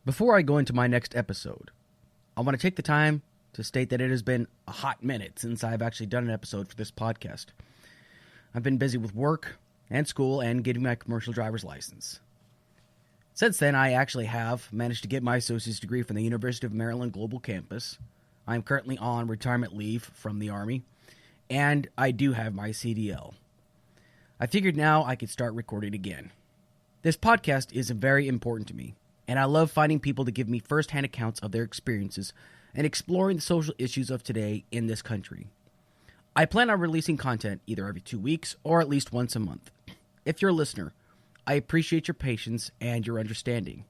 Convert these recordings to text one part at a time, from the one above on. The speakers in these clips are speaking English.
Before I go into my next episode, I want to take the time to state that it has been a hot minute since I've actually done an episode for this podcast. I've been busy with work and school and getting my commercial driver's license. Since then, I actually have managed to get my associate's degree from the University of Maryland Global Campus. I'm currently on retirement leave from the Army, and I do have my CDL. I figured now I could start recording again. This podcast is very important to me, and I love finding people to give me first-hand accounts of their experiences and exploring the social issues of today in this country. I plan on releasing content either every 2 weeks or at least once a month. If you're a listener, I appreciate your patience and your understanding.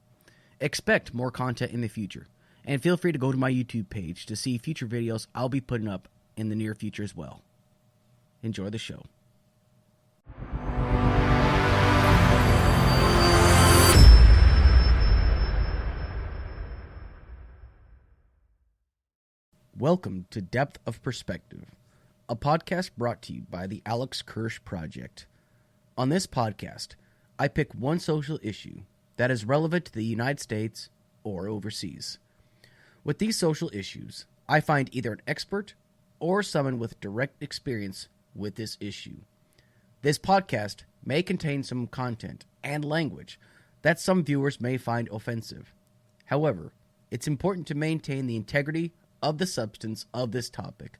Expect more content in the future, and feel free to go to my YouTube page to see future videos I'll be putting up in the near future as well. Enjoy the show. Welcome to Depth of Perspective, a podcast brought to you by the Alex Kirsch Project. On this podcast, I pick one social issue that is relevant to the United States or overseas. With these social issues, I find either an expert or someone with direct experience with this issue. This podcast may contain some content and language that some viewers may find offensive. However, it's important to maintain the integrity of the substance of this topic,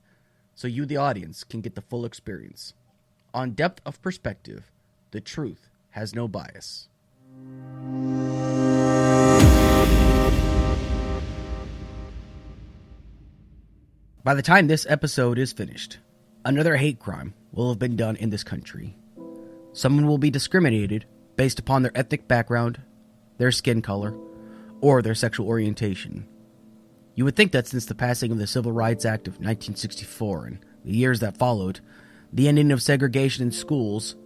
so you, the audience, can get the full experience. On Depth of Perspective, the truth has no bias. By the time this episode is finished, another hate crime will have been done in this country. Someone will be discriminated based upon their ethnic background, their skin color, or their sexual orientation. You would think that since the passing of the Civil Rights Act of 1964 and the years that followed, the ending of segregation in schools,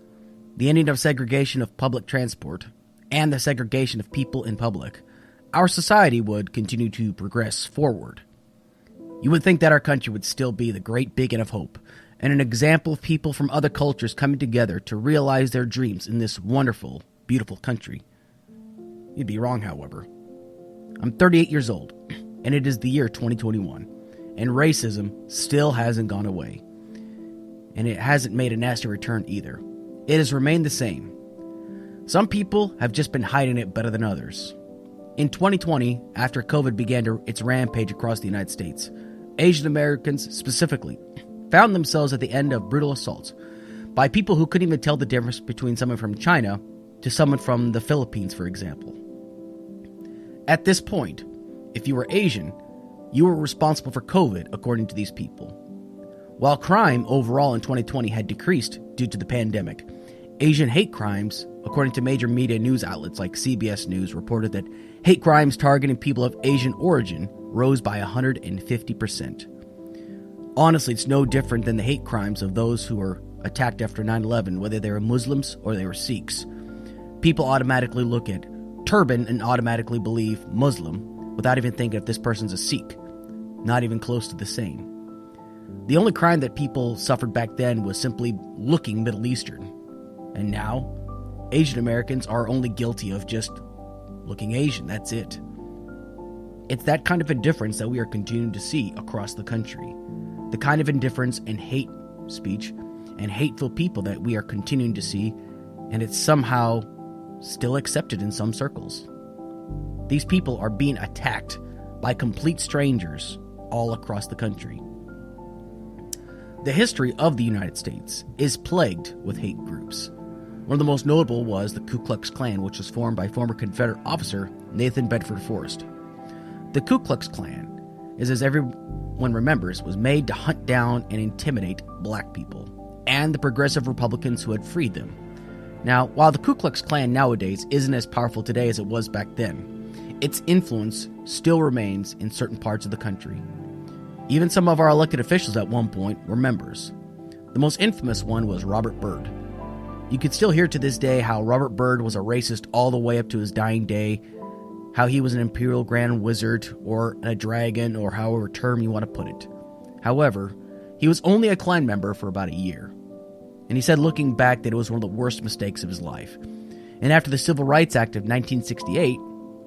the ending of segregation of public transport, and the segregation of people in public, our society would continue to progress forward. You would think that our country would still be the great beacon of hope and an example of people from other cultures coming together to realize their dreams in this wonderful, beautiful country. You'd be wrong, however. I'm 38 years old, and it is the year 2021, and racism still hasn't gone away. And it hasn't made a nasty return either. It has remained the same. Some people have just been hiding it better than others. In 2020, after COVID began its rampage across the United States, Asian Americans specifically found themselves at the end of brutal assaults by people who couldn't even tell the difference between someone from China to someone from the Philippines, for example. At this point, if you were Asian, you were responsible for COVID, according to these people. While crime overall in 2020 had decreased due to the pandemic, Asian hate crimes, according to major media news outlets like CBS News, reported that hate crimes targeting people of Asian origin rose by 150%. Honestly, it's no different than the hate crimes of those who were attacked after 9/11, whether they were Muslims or they were Sikhs. People automatically look at turban and automatically believe Muslim, without even thinking if this person's a Sikh. Not even close to the same. The only crime that people suffered back then was simply looking Middle Eastern. And now, Asian Americans are only guilty of just looking Asian, that's it. It's that kind of indifference that we are continuing to see across the country. The kind of indifference and hate speech and hateful people that we are continuing to see, and it's somehow still accepted in some circles. These people are being attacked by complete strangers all across the country. The history of the United States is plagued with hate groups. One of the most notable was the Ku Klux Klan, which was formed by former Confederate officer Nathan Bedford Forrest. The Ku Klux Klan, as everyone remembers, was made to hunt down and intimidate black people and the progressive Republicans who had freed them. Now, while the Ku Klux Klan nowadays isn't as powerful today as it was back then, its influence still remains in certain parts of the country. Even some of our elected officials at one point were members. The most infamous one was Robert Byrd. You can still hear to this day how Robert Byrd was a racist all the way up to his dying day, how he was an imperial grand wizard or a dragon or however term you want to put it. However, he was only a Klan member for about a year. And he said looking back that it was one of the worst mistakes of his life. And after the Civil Rights Act of 1968,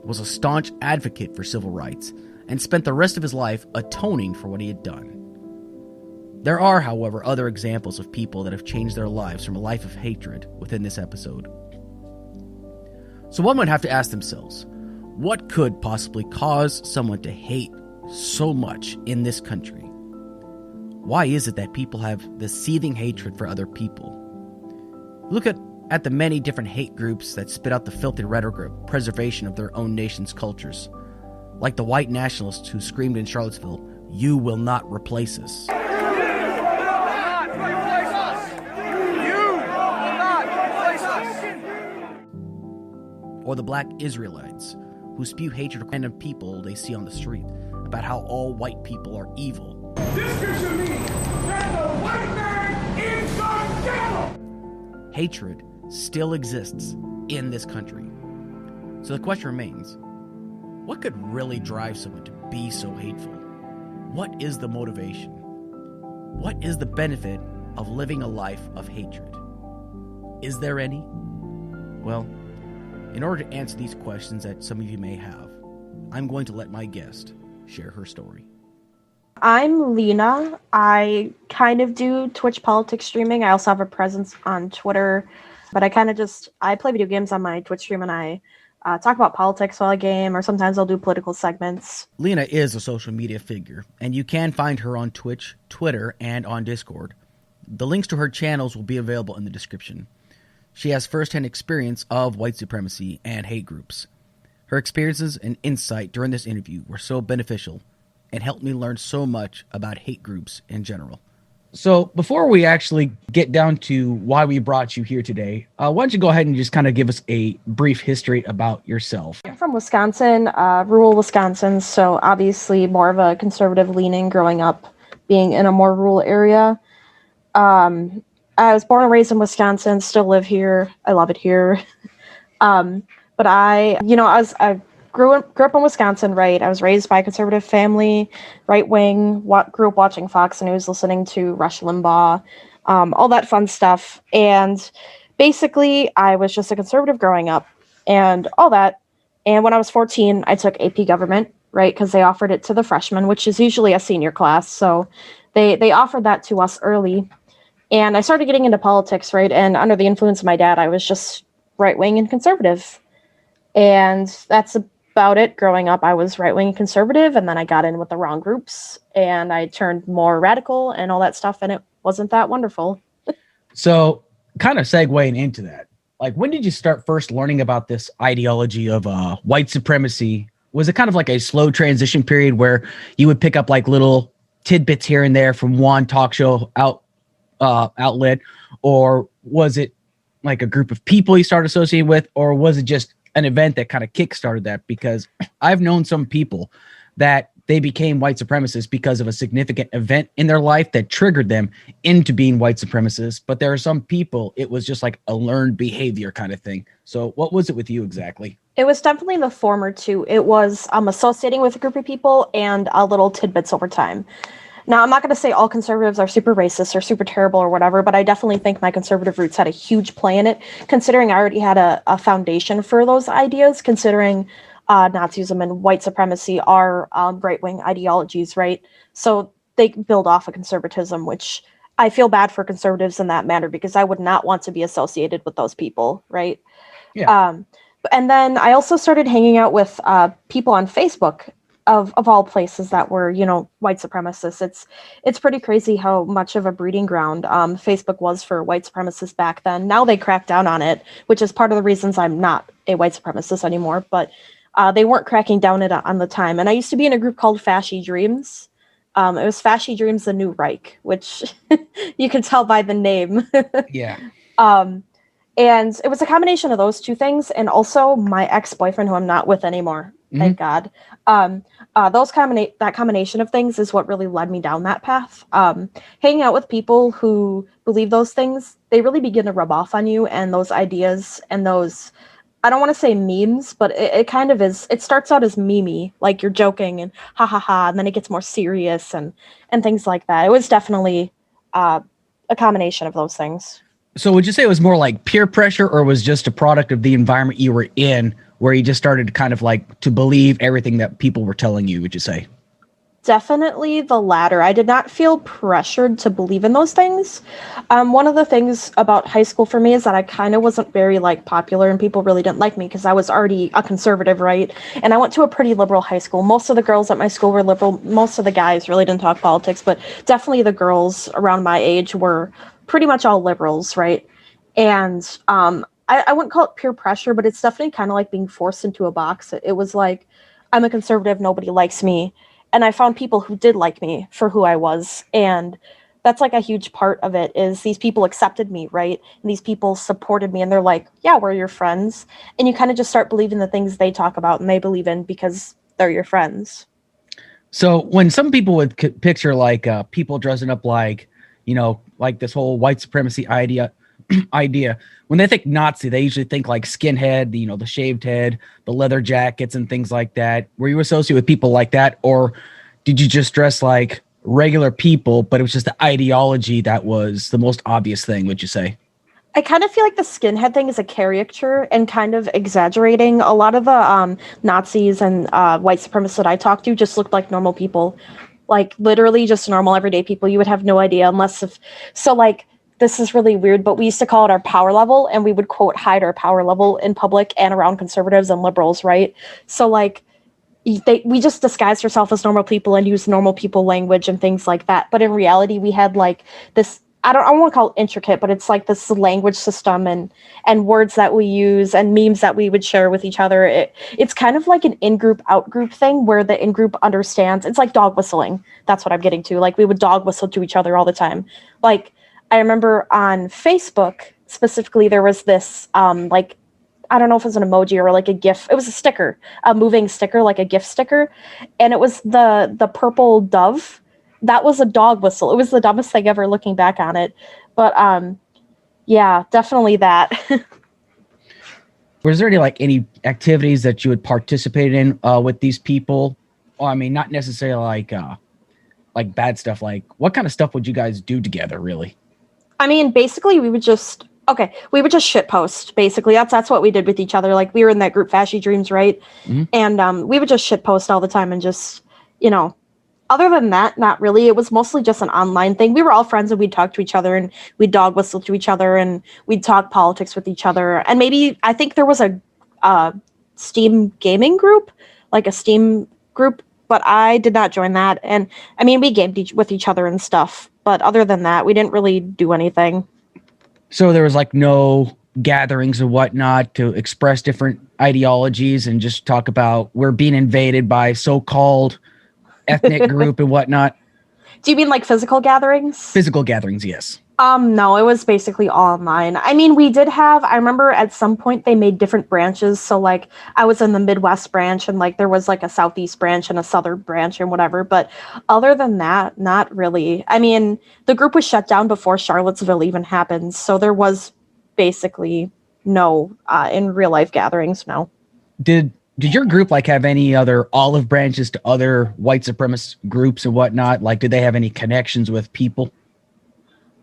was a staunch advocate for civil rights and spent the rest of his life atoning for what he had done. There are, however, other examples of people that have changed their lives from a life of hatred within this episode. So one would have to ask themselves, what could possibly cause someone to hate so much in this country? Why is it that people have this seething hatred for other people? Look at the many different hate groups that spit out the filthy rhetoric of preservation of their own nation's cultures, like the white nationalists who screamed in Charlottesville, "You will not replace us." Or the black Israelites who spew hatred of random people they see on the street about how all white people are evil. This should mean that the white man is the devil! Hatred still exists in this country. So the question remains, what could really drive someone to be so hateful? What is the motivation? What is the benefit of living a life of hatred? Is there any? Well, in order to answer these questions that some of you may have, I'm going to let my guest share her story. I'm Lena. I kind of do Twitch politics streaming. I also have a presence on Twitter, but I play video games on my Twitch stream, and I talk about politics while I game, or sometimes I'll do political segments. Lena is a social media figure, and you can find her on Twitch, Twitter, and on Discord. The links to her channels will be available in the description. She has first-hand experience of white supremacy and hate groups. Her experiences and insight during this interview were so beneficial and helped me learn so much about hate groups in general. So before we actually get down to why we brought you here today, why don't you go ahead and just kind of give us a brief history about yourself? I'm from Wisconsin, rural Wisconsin, so obviously more of a conservative leaning growing up, being in a more rural area. I was born and raised in Wisconsin, still live here. I love it here. But I grew up in Wisconsin, right? I was raised by a conservative family, right wing, grew up watching Fox News, listening to Rush Limbaugh, all that fun stuff. And basically, I was just a conservative growing up and all that. And when I was 14, I took AP Government, right? Because they offered it to the freshmen, which is usually a senior class. So they offered that to us early. And I started getting into politics, right? And under the influence of my dad, I was just right-wing and conservative. And that's about it. Growing up, I was right-wing and conservative, and then I got in with the wrong groups, and I turned more radical and all that stuff, and it wasn't that wonderful. So, kind of segueing into that, like, when did you start first learning about this ideology of white supremacy? Was it kind of like a slow transition period where you would pick up like little tidbits here and there from one talk show outlet, or was it like a group of people you started associating with, or was it just an event that kind of kickstarted that? Because I've known some people that they became white supremacists because of a significant event in their life that triggered them into being white supremacists. But there are some people, it was just like a learned behavior kind of thing. So what was it with you exactly? It was definitely the former two. It was associating with a group of people and little tidbits over time. Now, I'm not going to say all conservatives are super racist or super terrible or whatever, but I definitely think my conservative roots had a huge play in it, considering I already had a foundation for those ideas, considering Nazism and white supremacy are right-wing ideologies, right? So they build off of conservatism, which I feel bad for conservatives in that matter, because I would not want to be associated with those people, right? Yeah. And then I also started hanging out with people on Facebook of all places that were, white supremacists. It's pretty crazy how much of a breeding ground Facebook was for white supremacists back then. Now they crack down on it, which is part of the reasons I'm not a white supremacist anymore, but they weren't cracking down on the time. And I used to be in a group called Fasci Dreams. It was Fasci Dreams, the New Reich, which you can tell by the name. Yeah. And it was a combination of those two things, and also my ex-boyfriend, who I'm not with anymore, thank God. That combination of things is what really led me down that path. Hanging out with people who believe those things, they really begin to rub off on you, and those ideas and those, I don't want to say memes, but it kind of is. It starts out as meme-y, like you're joking and ha ha ha, and then it gets more serious and things like that. It was definitely a combination of those things. So would you say it was more like peer pressure, or was just a product of the environment you were in where you just started kind of like to believe everything that people were telling you, would you say? Definitely the latter. I did not feel pressured to believe in those things. One of the things about high school for me is that I kind of wasn't very like popular, and people really didn't like me because I was already a conservative, right? And I went to a pretty liberal high school. Most of the girls at my school were liberal. Most of the guys really didn't talk politics, but definitely the girls around my age were pretty much all liberals, right? And I wouldn't call it peer pressure, but it's definitely kind of like being forced into a box. It was like, I'm a conservative, nobody likes me, and I found people who did like me for who I was. And that's like a huge part of it, is these people accepted me, right? And these people supported me, and they're like, yeah, we're your friends. And you kind of just start believing the things they talk about and they believe in because they're your friends. So when some people would picture like people dressing up like, like this whole white supremacy idea, when they think Nazi, they usually think like skinhead, the shaved head, the leather jackets and things like that. Were you associated with people like that, or did you just dress like regular people, but it was just the ideology that was the most obvious thing, would you say? I kind of feel like the skinhead thing is a caricature and kind of exaggerating. A lot of the Nazis and white supremacists that I talked to just looked like normal people, like literally just normal everyday people. You would have no idea unless if so. Like, this is really weird, but we used to call it our power level, and we would quote hide our power level in public and around conservatives and liberals, right? So like we just disguised ourselves as normal people and used normal people language and things like that. But in reality, we had like this. I don't want to call it intricate, but it's like this language system and words that we use and memes that we would share with each other. It's kind of like an in-group, out-group thing where the in-group understands. It's like dog whistling. That's what I'm getting to. Like, we would dog whistle to each other all the time. Like, I remember on Facebook specifically, there was this like, I don't know if it was an emoji or like a GIF. It was a sticker, a moving sticker, like a GIF sticker, and it was the purple dove. That was a dog whistle. It was the dumbest thing ever looking back on it, but yeah, definitely that. Was there any activities that you would participate in with these people? Or I mean, not necessarily like bad stuff. Like, what kind of stuff would you guys do together, really? I mean, basically, we would just shit post. Basically, that's what we did with each other. Like, we were in that group Fashy Dreams, right? Mhm. And we would just shit post all the time and just, you know, other than that, not really. It was mostly just an online thing. We were all friends and we'd talk to each other and we'd dog whistle to each other and we'd talk politics with each other. And maybe I think there was a Steam gaming group, like a Steam group, but I did not join that. And I mean, we gamed with each other and stuff. But other than that, we didn't really do anything. So there was like no gatherings or whatnot to express different ideologies and just talk about we're being invaded by so-called ethnic group and whatnot. Do you mean like physical gatherings? Physical gatherings, yes. No, it was basically all online. I mean, we did have, I remember at some point they made different branches. So like I was in the Midwest branch and like there was like a Southeast branch and a Southern branch and whatever. But other than that, not really. I mean, the group was shut down before Charlottesville even happened. So there was basically no in real life gatherings, no. Did your group like have any other olive branches to other white supremacist groups and whatnot? Like, did they have any connections with people?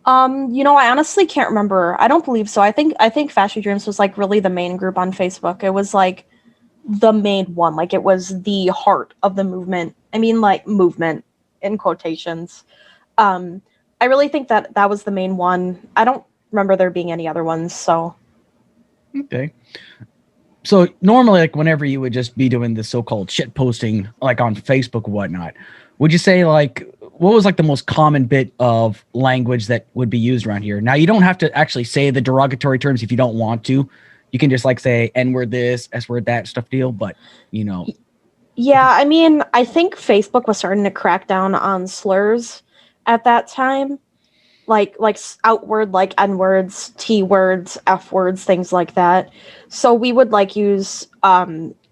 I honestly can't remember. I don't believe so. I think Fashion Dreams was like really the main group on Facebook. It was like the main one. Like, it was the heart of the movement. I mean, like, movement in quotations. I really think that was the main one. I don't remember there being any other ones, so. Okay. So normally, like, whenever you would just be doing this so-called shit posting, like on Facebook and whatnot, would you say like what was like the most common bit of language that would be used around here? Now, you don't have to actually say the derogatory terms if you don't want to. You can just like say N-word this, S-word that stuff deal, but Yeah, I mean, I think Facebook was starting to crack down on slurs at that time. Like outward, like N words, T words, F words, things like that. So we would like use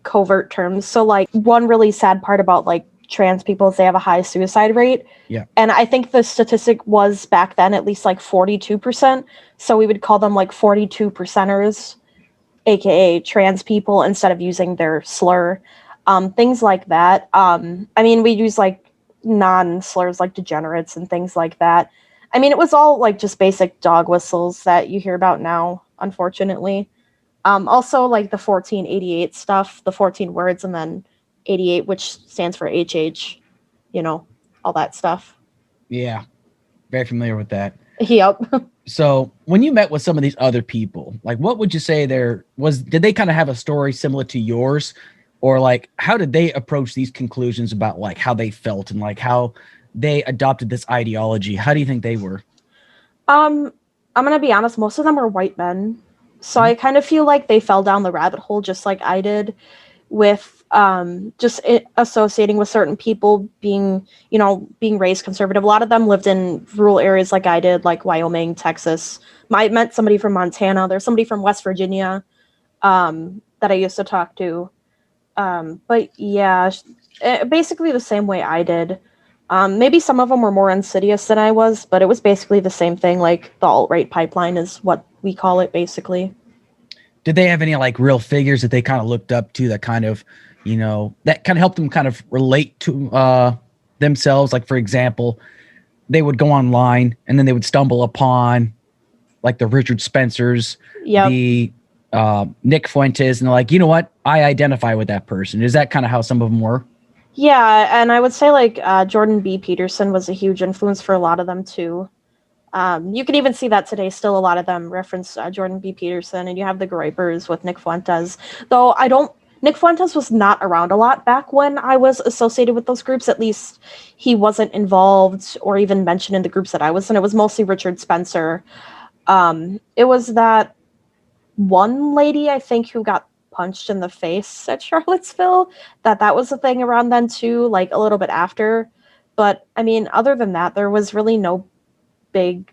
covert terms. So like one really sad part about like trans people is they have a high suicide rate. Yeah. And I think the statistic was back then at least like 42%. So we would call them like 42 percenters, aka trans people, instead of using their slur. Things like that. I mean, we use like non-slurs like degenerates and things like that. I mean, it was all like just basic dog whistles that you hear about now, unfortunately. Also, like the 1488 stuff, the 14 words, and then 88, which stands for HH, all that stuff. Yeah, very familiar with that. Yep. So when you met with some of these other people, like what would you say did they kind of have a story similar to yours? Or like how did they approach these conclusions about like how they felt and like how they adopted this ideology? How do you think they were? I'm gonna be honest, most of them were white men. So Mhm. I kind of feel like they fell down the rabbit hole just like I did with associating with certain people being raised conservative. A lot of them lived in rural areas like I did, like Wyoming, Texas. I met somebody from Montana. There's somebody from West Virginia that I used to talk to. But yeah, basically the same way I did. Maybe some of them were more insidious than I was, but it was basically the same thing. Like the alt-right pipeline is what we call it, basically. Did they have any like real figures that they kind of looked up to that kind of, that kind of helped them kind of relate to themselves? Like, for example, they would go online and then they would stumble upon like the Richard Spencers, Yep. the Nick Fuentes, and they're like, you know what? I identify with that person. Is that kind of how some of them were? Yeah, and I would say like Jordan B. Peterson was a huge influence for a lot of them too. You can even see that today. Still, a lot of them reference Jordan B. Peterson, and you have the Gripers with Nick Fuentes. Though I don't. Nick Fuentes was not around a lot back when I was associated with those groups. At least he wasn't involved or even mentioned in the groups that I was in. It was mostly Richard Spencer. It was that one lady, I think, who got punched in the face at Charlottesville. That was a thing around then too, like a little bit after. But I mean, other than that, there was really no big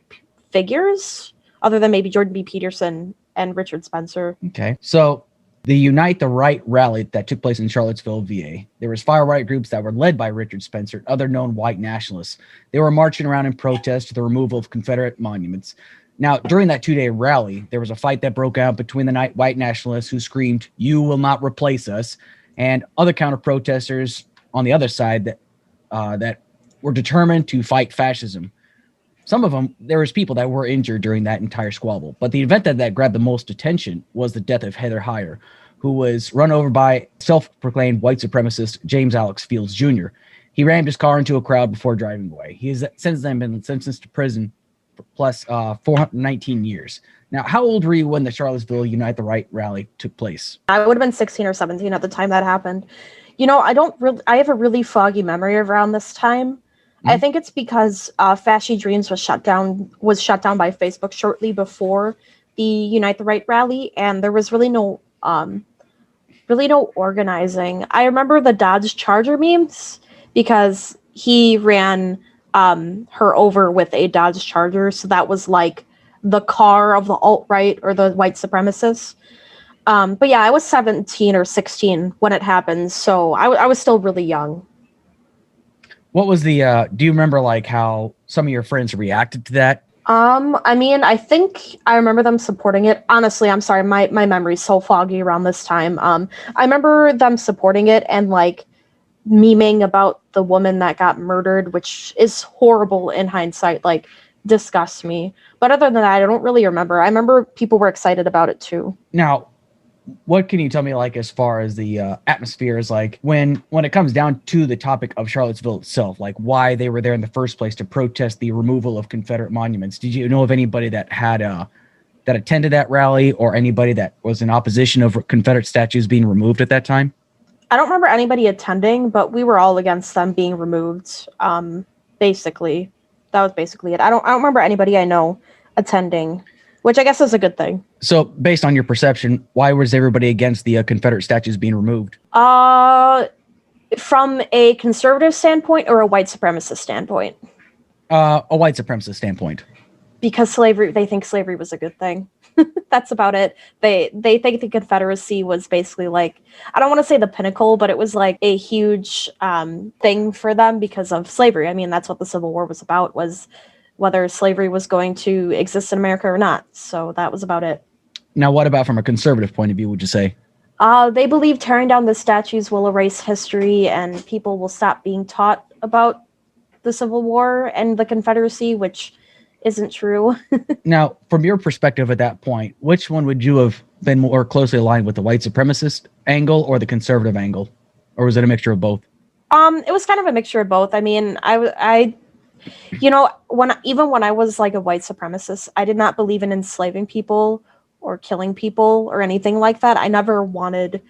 figures other than maybe Jordan B. Peterson and Richard Spencer. Okay. So the Unite the Right rally that took place in Charlottesville, VA, there was far-right groups that were led by Richard Spencer, other known white nationalists. They were marching around in protest to the removal of Confederate monuments. Now, during that 2-day rally, there was a fight that broke out between the white nationalists who screamed, "You will not replace us," and other counter-protesters on the other side that were determined to fight fascism. Some of them, there was people that were injured during that entire squabble. But the event that grabbed the most attention was the death of Heather Heyer, who was run over by self-proclaimed white supremacist James Alex Fields Jr. He rammed his car into a crowd before driving away. He has since then been sentenced to prison for plus 419 years. Now, how old were you when the Charlottesville Unite the Right rally took place? I would have been 16 or 17 at the time that happened. I have a really foggy memory around this time. I think it's because Fashy Dreams was shut down by Facebook shortly before the Unite the Right rally, and there was really no organizing. I remember the Dodge Charger memes because he ran her over with a Dodge Charger, so that was like the car of the alt-right or the white supremacists. But yeah, I was 17 or 16 when it happened, so I was still really young. What was do you remember like how some of your friends reacted to that? I mean, I think I remember them supporting it. Honestly, I'm sorry, my memory's so foggy around this time. I remember them supporting it and like memeing about the woman that got murdered, which is horrible in hindsight, like disgusts me. But other than that, I don't really remember. I remember people were excited about it too. Now, what can you tell me like as far as the atmosphere is like when it comes down to the topic of Charlottesville itself, like why they were there in the first place to protest the removal of Confederate monuments? Did you know of anybody that had that attended that rally or anybody that was in opposition of Confederate statues being removed at that time? I don't remember anybody attending, but we were all against them being removed. Basically, that was basically it. I don't remember anybody I know attending, which I guess is a good thing. So, based on your perception, why was everybody against the Confederate statues being removed? From a conservative standpoint or a white supremacist standpoint? A white supremacist standpoint. Because they think slavery was a good thing. That's about it. They think the Confederacy was basically like, I don't want to say the pinnacle, but it was like a huge thing for them because of slavery. I mean, that's what the Civil War was about, was whether slavery was going to exist in America or not. So that was about it. Now, what about from a conservative point of view, would you say? They believe tearing down the statues will erase history and people will stop being taught about the Civil War and the Confederacy, which isn't true. Now, from your perspective at that point, which one would you have been more closely aligned with, the white supremacist angle or the conservative angle? Or was it a mixture of both? It was kind of a mixture of both. I mean, when I was like a white supremacist, I did not believe in enslaving people or killing people or anything like that. I never wanted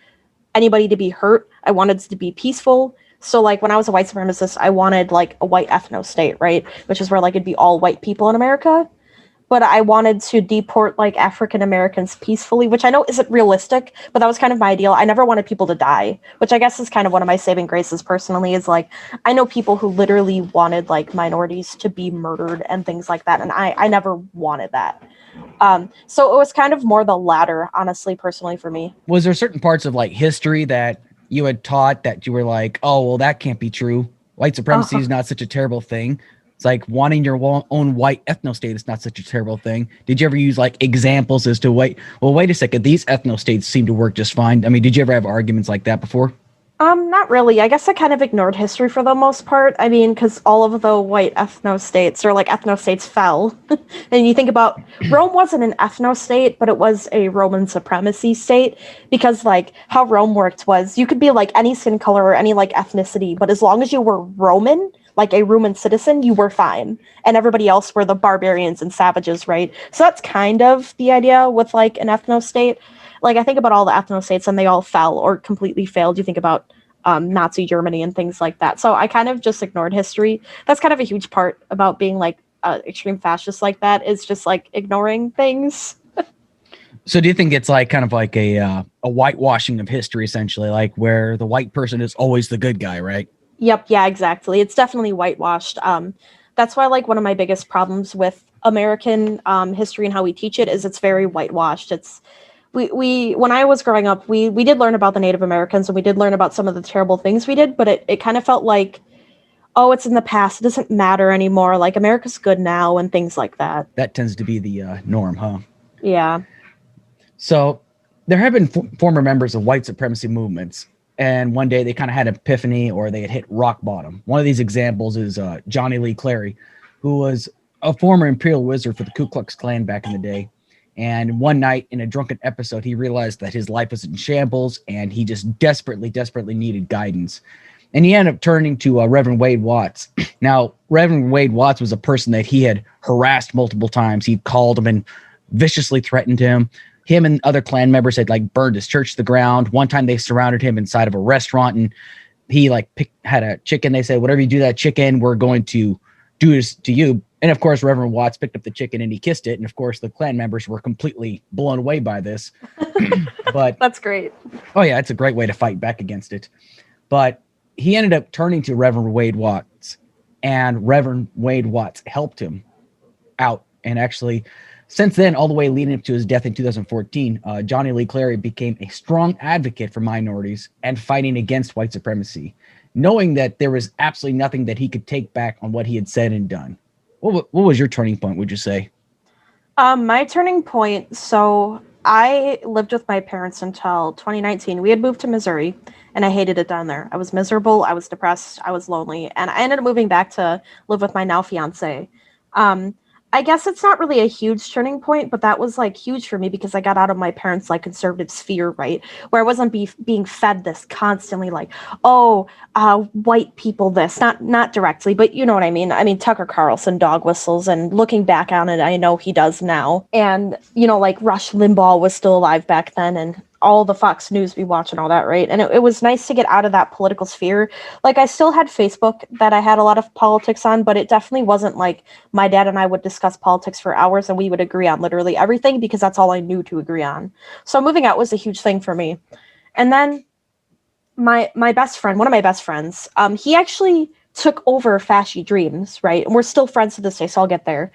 anybody to be hurt. I wanted it to be peaceful. So like when I was a white supremacist, I wanted like a white ethno state, right? Which is where like it'd be all white people in America. But I wanted to deport like African Americans peacefully, which I know isn't realistic, but that was kind of my ideal. I never wanted people to die, which I guess is kind of one of my saving graces personally, is like I know people who literally wanted like minorities to be murdered and things like that, and I never wanted that. So it was kind of more the latter, honestly, personally for me. Was there certain parts of like history that you had taught that you were like, oh, well, that can't be true? White supremacy is not such a terrible thing. It's like wanting your own white ethno state is not such a terrible thing. Did you ever use like examples as to wait a second, these ethno states seem to work just fine? I mean, did you ever have arguments like that before? Not really. I guess I kind of ignored history for the most part. I mean, because all of the white ethno states or like ethno states fell. And you think about Rome wasn't an ethno state, but it was a Roman supremacy state because like how Rome worked was you could be like any skin color or any like ethnicity, but as long as you were Roman, like a Roman citizen, you were fine. And everybody else were the barbarians and savages, right? So that's kind of the idea with like an ethno state. Like I think about all the ethno states and they all fell or completely failed. You think about Nazi Germany and things like that. So I kind of just ignored history. That's kind of a huge part about being like extreme fascist like that, is just like ignoring things. So do you think it's like kind of like a whitewashing of history, essentially, like where the white person is always the good guy, right? Yep, yeah, exactly. It's definitely whitewashed. That's why like one of my biggest problems with American history and how we teach it is it's very whitewashed. It's we when I was growing up, we did learn about the Native Americans and we did learn about some of the terrible things we did, but it kind of felt like, oh, it's in the past. It doesn't matter anymore. Like America's good now and things like that. That tends to be the norm, huh? Yeah. So there have been former members of white supremacy movements, and one day they kind of had an epiphany or they had hit rock bottom. One of these examples is Johnny Lee Clary, who was a former Imperial Wizard for the Ku Klux Klan back in the day. And one night in a drunken episode, he realized that his life was in shambles and he just desperately needed guidance. And he ended up turning to Reverend Wade Watts. Now, Reverend Wade Watts was a person that he had harassed multiple times. He called him and viciously threatened him. Him and other Klan members had like burned his church to the ground. One time they surrounded him inside of a restaurant and he like had a chicken. They said, whatever you do to that chicken, we're going to do this to you. And of course, Reverend Watts picked up the chicken and he kissed it. And of course, the Klan members were completely blown away by this. But that's great. Oh yeah, it's a great way to fight back against it. But he ended up turning to Reverend Wade Watts, and Reverend Wade Watts helped him out. And actually, since then, all the way leading up to his death in 2014, Johnny Lee Clary became a strong advocate for minorities and fighting against white supremacy, knowing that there was absolutely nothing that he could take back on what he had said and done. What was your turning point, would you say? My turning point, so I lived with my parents until 2019. We had moved to Missouri, and I hated it down there. I was miserable, I was depressed, I was lonely, and I ended up moving back to live with my now fiance. I guess it's not really a huge turning point, but that was like huge for me because I got out of my parents' like conservative sphere, right? Where I wasn't being fed this constantly, like, oh, white people, this, not directly, but you know what I mean. I mean, Tucker Carlson dog whistles, and looking back on it, I know he does now. And you know, like Rush Limbaugh was still alive back then, and all the Fox News we watch and all that, right? And it was nice to get out of that political sphere. Like I still had Facebook that I had a lot of politics on, but it definitely wasn't like my dad and I would discuss politics for hours and we would agree on literally everything because that's all I knew to agree on. So moving out was a huge thing for me. And then my best friend, one of my best friends, he actually took over Fashy Dreams, right? And we're still friends to this day, so I'll get there.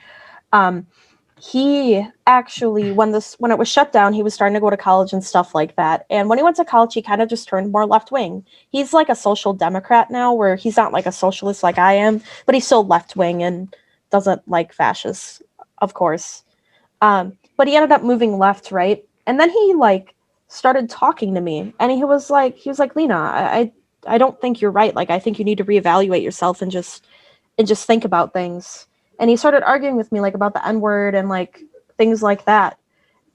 He actually, when it was shut down, he was starting to go to college and stuff like that. And when he went to college, he kind of just turned more left wing. He's like a social democrat now, where he's not like a socialist like I am, but he's still left wing and doesn't like fascists, of course. But he ended up moving left, right? And then he like started talking to me, and he was like, Lena, I don't think you're right. Like, I think you need to reevaluate yourself and just think about things. and he started arguing with me like about the N-word and like things like that.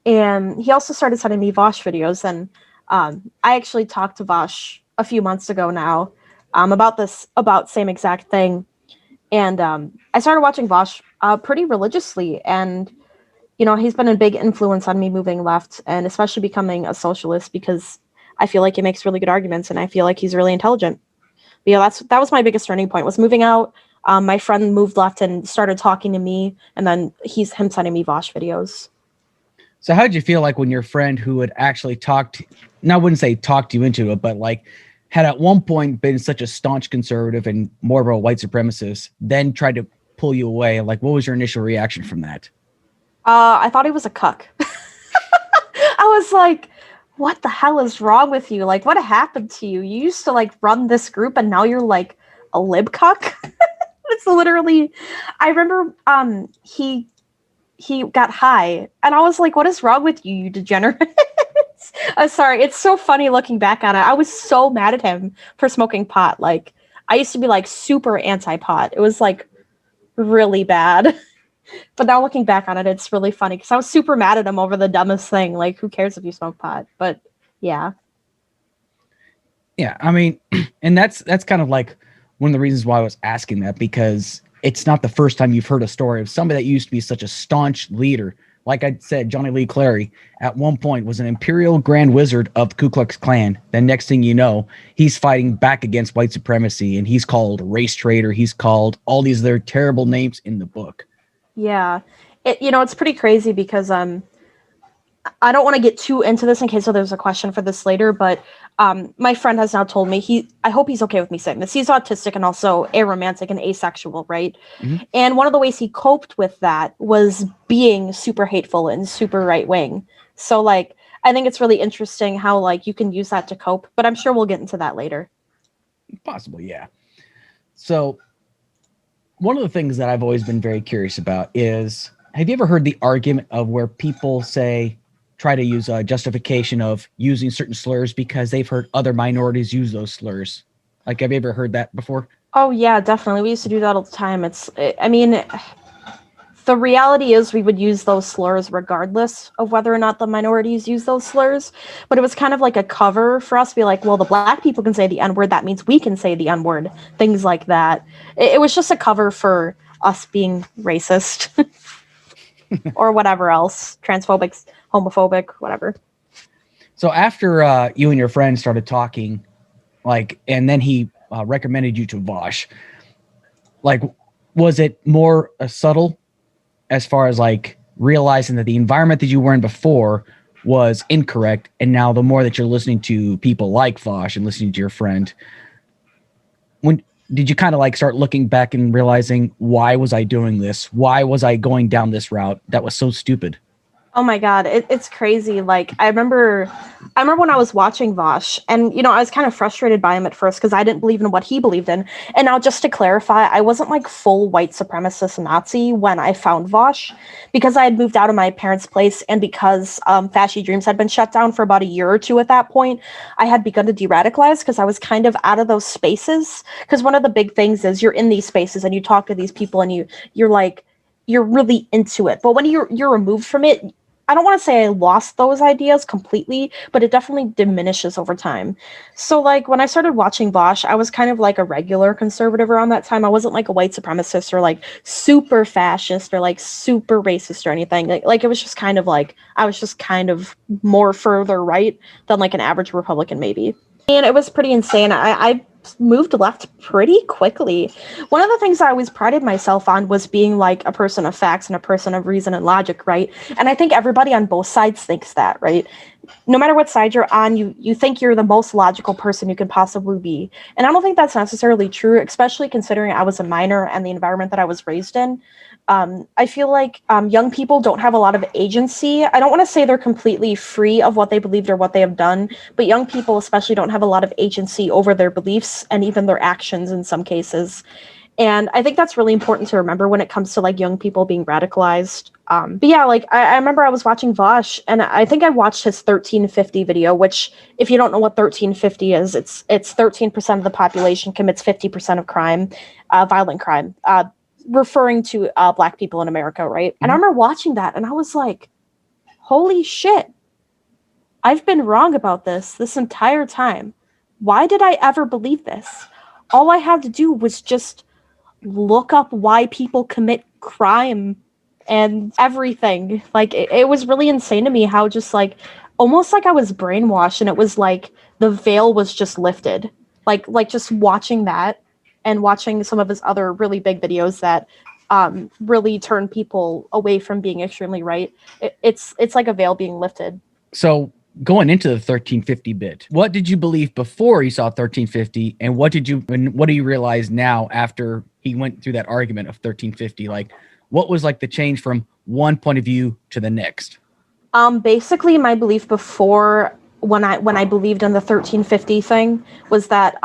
And he also started sending me Vosh videos, and I actually talked to Vosh a few months ago now about same exact thing. And I started watching Vosh pretty religiously, and he's been a big influence on me moving left and especially becoming a socialist because I feel like he makes really good arguments and I feel like he's really intelligent. But yeah, that was my biggest turning point was moving out. My friend moved left and started talking to me, and then him sending me Vosh videos. So how did you feel like when your friend who had actually I wouldn't say talked you into it, but like had at one point been such a staunch conservative and more of a white supremacist, then tried to pull you away? Like, what was your initial reaction from that? I thought he was a cuck. I was like, what the hell is wrong with you? Like, what happened to you? You used to like run this group and now you're like a lib cuck. It's literally, I remember he got high and I was like, what is wrong with you, you degenerate? Sorry, it's so funny looking back on it. I was so mad at him for smoking pot. Like, I used to be like super anti-pot. It was like really bad. But now looking back on it, it's really funny because I was super mad at him over the dumbest thing. Like, who cares if you smoke pot? But yeah. Yeah, I mean, and that's kind of like one of the reasons why I was asking that, because it's not the first time you've heard a story of somebody that used to be such a staunch leader. Like I said, Johnny Lee Clary at one point was an Imperial Grand Wizard of the Ku Klux Klan. Then next thing you know, he's fighting back against white supremacy, and he's called a race traitor. He's called all these other terrible names in the book. Yeah. It's pretty crazy because I don't want to get too into this in case there's a question for this later, but my friend has now told me I hope he's okay with me saying this. He's autistic and also aromantic and asexual, right? Mm-hmm. And one of the ways he coped with that was being super hateful and super right wing. So like, I think it's really interesting how like you can use that to cope, but I'm sure we'll get into that later. Possibly, yeah. So one of the things that I've always been very curious about is, have you ever heard the argument of where people try to use a justification of using certain slurs because they've heard other minorities use those slurs? Like, have you ever heard that before? Oh yeah, definitely. We used to do that all the time. The reality is we would use those slurs regardless of whether or not the minorities use those slurs. But it was kind of like a cover for us to be like, well, the black people can say the N-word. That means we can say the N-word. Things like that. It was just a cover for us being racist or whatever else. Transphobic, homophobic, whatever. So after you and your friend started talking, and then he recommended you to Vosh, was it more subtle as far as realizing that the environment that you were in before was incorrect, and now the more that you're listening to people like Vosh and listening to your friend, when did you kind of start looking back and realizing, why was I doing this? Why was I going down this route? That was so stupid. Oh my God, it's crazy. I remember when I was watching Vosh, and I was kind of frustrated by him at first because I didn't believe in what he believed in. And now, just to clarify, I wasn't full white supremacist Nazi when I found Vosh, because I had moved out of my parents' place, and because Fasci Dreams had been shut down for about a year or two at that point, I had begun to de-radicalize because I was kind of out of those spaces. Because one of the big things is you're in these spaces and you talk to these people and you're really into it, but when you're removed from it, I don't want to say I lost those ideas completely, but it definitely diminishes over time. So when I started watching Vosh, I was kind of like a regular conservative around that time. I wasn't like a white supremacist or super fascist or super racist or anything. It was just kind of I was just kind of more further right than an average Republican maybe. And it was pretty insane. I moved left pretty quickly. One of the things I always prided myself on was being a person of facts and a person of reason and logic, right? And I think everybody on both sides thinks that, right? No matter what side you're on, you think you're the most logical person you can possibly be. And I don't think that's necessarily true, especially considering I was a minor and the environment that I was raised in. I feel like young people don't have a lot of agency. I don't want to say they're completely free of what they believed or what they have done, but young people especially don't have a lot of agency over their beliefs and even their actions in some cases. And I think that's really important to remember when it comes to young people being radicalized. But yeah, I remember I was watching Vosh, and I think I watched his 1350 video, which if you don't know what 1350 is, it's 13% of the population commits 50% of crime, violent crime. referring to Black people in America, right? And I remember watching that, and I was like, holy shit. I've been wrong about this entire time. Why did I ever believe this? All I had to do was just look up why people commit crime and everything. Like, it was really insane to me how just, like, almost like I was brainwashed, and it was like the veil was just lifted. Like just watching that and watching some of his other really big videos that really turn people away from being extremely right. It's like a veil being lifted. So going into the 1350 bit, what did you believe before you saw 1350, and what do you realize now after he went through that argument of 1350? Like, what was like the change from one point of view to the next? Basically, my belief before, when I believed in the 1350 thing, was that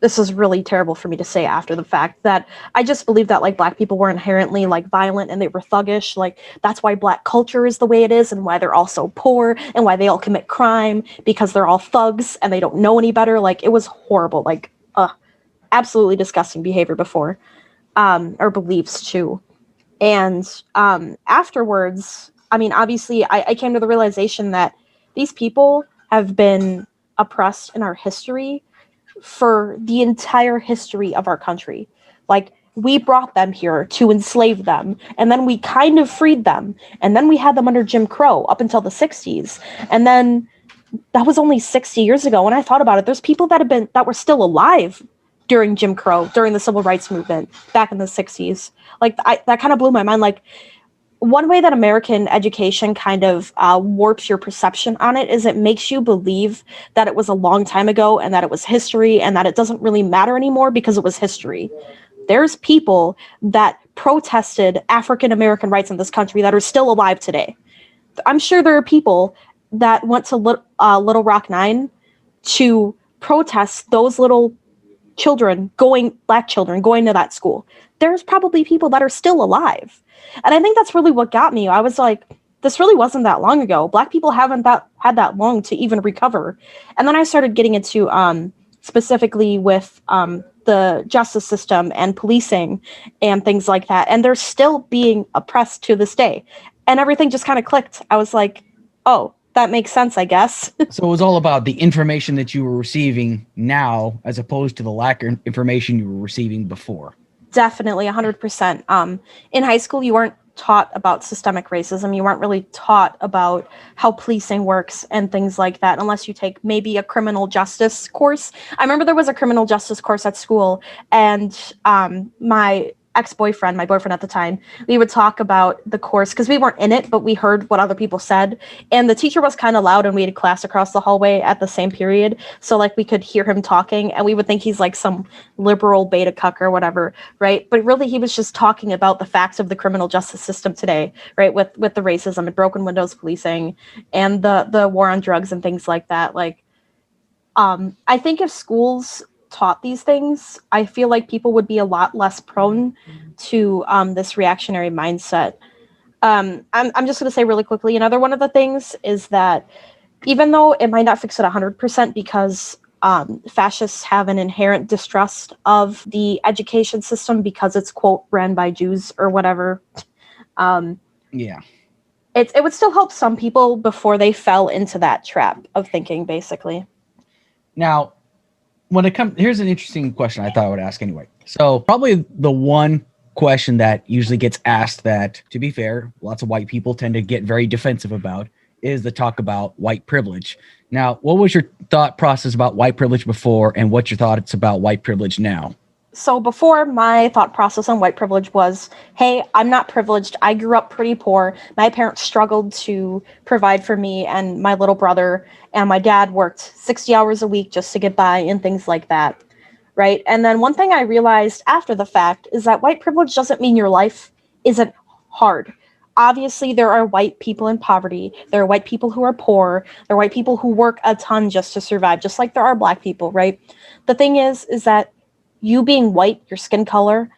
this is really terrible for me to say after the fact, that I just believed that, like, Black people were inherently, like, violent and they were thuggish. Like, that's why Black culture is the way it is, and why they're all so poor, and why they all commit crime, because they're all thugs and they don't know any better. Like, it was horrible. Like, absolutely disgusting behavior before, or beliefs too. And afterwards, I mean, obviously, I came to the realization that these people have been oppressed in our history for the entire history of our country. Like, we brought them here to enslave them, and then we kind of freed them, and then we had them under Jim Crow up until the 60s. And then that was only 60 years ago. When I thought about it, there's people that were still alive during Jim Crow, during the civil rights movement back in the 60s. Like, that kind of blew my mind. Like, one way that American education kind of warps your perception on it is it makes you believe that it was a long time ago, and that it was history, and that it doesn't really matter anymore because it was history. There's people that protested African American rights in this country that are still alive today. I'm sure there are people that went to Little Rock 9 to protest those little Black children going to that school. There's probably people that are still alive. And I think that's really what got me. I was like, this really wasn't that long ago. Black people haven't had that long to even recover. And then I started getting into specifically with the justice system and policing and things like that. And they're still being oppressed to this day. And everything just kind of clicked. I was like, oh, that makes sense, I guess. So it was all about the information that you were receiving now, as opposed to the lack of information you were receiving before. Definitely, 100%. In high school, you weren't taught about systemic racism. You weren't really taught about how policing works and things like that, unless you take maybe a criminal justice course. I remember there was a criminal justice course at school, and my ex-boyfriend, my boyfriend at the time, we would talk about the course because we weren't in it, but we heard what other people said. And the teacher was kind of loud, and we had class across the hallway at the same period. So, like, we could hear him talking, and we would think he's like some liberal beta cuck or whatever, right? But really, he was just talking about the facts of the criminal justice system today, right? With the racism and broken windows policing and the war on drugs and things like that. Like, I think if schools taught these things, I feel like people would be a lot less prone to this reactionary mindset. I'm just going to say really quickly, another one of the things is that even though it might not fix it 100% because fascists have an inherent distrust of the education system because it's, quote, ran by Jews or whatever. Yeah. It would still help some people before they fell into that trap of thinking, basically. Now, when it comes, here's an interesting question I thought I would ask anyway. So probably the one question that usually gets asked that, to be fair, lots of white people tend to get very defensive about is the talk about white privilege. Now, what was your thought process about white privilege before, and what's your thoughts about white privilege now? So before, my thought process on white privilege was, hey, I'm not privileged. I grew up pretty poor. My parents struggled to provide for me and my little brother, and my dad worked 60 hours a week just to get by and things like that, right? And then one thing I realized after the fact is that white privilege doesn't mean your life isn't hard. Obviously, there are white people in poverty. There are white people who are poor. There are white people who work a ton just to survive, just like there are Black people, right? The thing is that you being white, your skin color,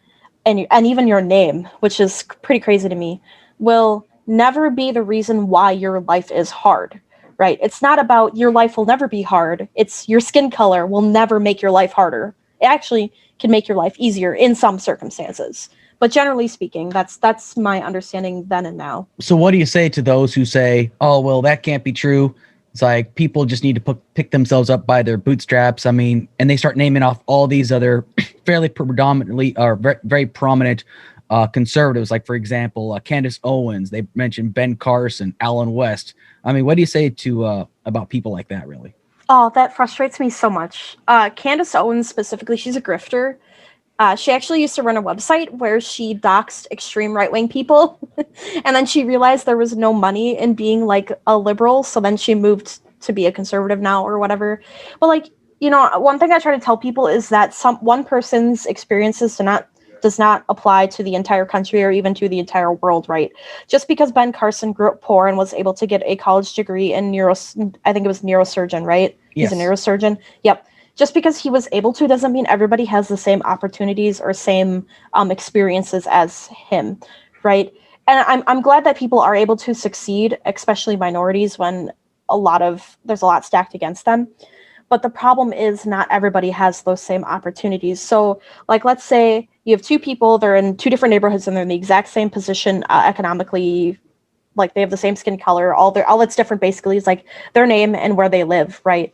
and even your name, which is pretty crazy to me, will never be the reason why your life is hard, right? It's not about your life will never be hard. It's your skin color will never make your life harder. It actually can make your life easier in some circumstances. But generally speaking, that's my understanding then and now. So what do you say to those who say, "Oh, well, that can't be true"? It's like people just need to pick themselves up by their bootstraps. I mean, and they start naming off all these other fairly predominantly or very prominent conservatives, like for example, Candace Owens. They mentioned Ben Carson, Alan West. I mean, what do you say to about people like that? Really? Oh, that frustrates me so much. Candace Owens specifically, she's a grifter. She actually used to run a website where she doxed extreme right-wing people, and then she realized there was no money in being like a liberal, so then she moved to be a conservative now or whatever. But like, one thing I try to tell people is that one person's experiences does not apply to the entire country or even to the entire world, right? Just because Ben Carson grew up poor and was able to get a college degree in I think it was neurosurgeon, right? Yes. He's a neurosurgeon. Yep. Just because he was able to doesn't mean everybody has the same opportunities or same experiences as him, right? And I'm glad that people are able to succeed, especially minorities, when there's a lot stacked against them. But the problem is not everybody has those same opportunities. So, like, let's say you have two people, they're in two different neighborhoods and they're in the exact same position economically, like they have the same skin color. All that's different basically is like their name and where they live, right?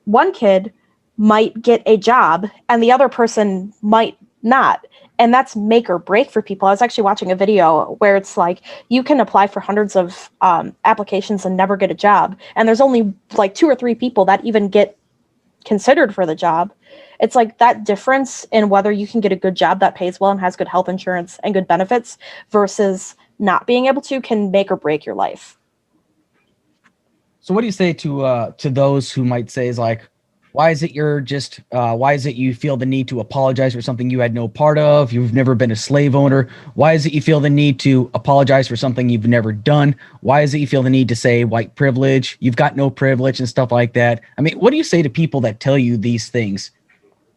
One kid might get a job and the other person might not. And that's make or break for people. I was actually watching a video where it's like you can apply for hundreds of applications and never get a job. And there's only like 2 or 3 people that even get considered for the job. It's like that difference in whether you can get a good job that pays well and has good health insurance and good benefits versus not being able to can make or break your life. So what do you say to those who might say is like, why is it you feel the need to apologize for something you had no part of? You've never been a slave owner. Why is it you feel the need to apologize for something you've never done? Why is it you feel the need to say white privilege? You've got no privilege and stuff like that. I mean, what do you say to people that tell you these things?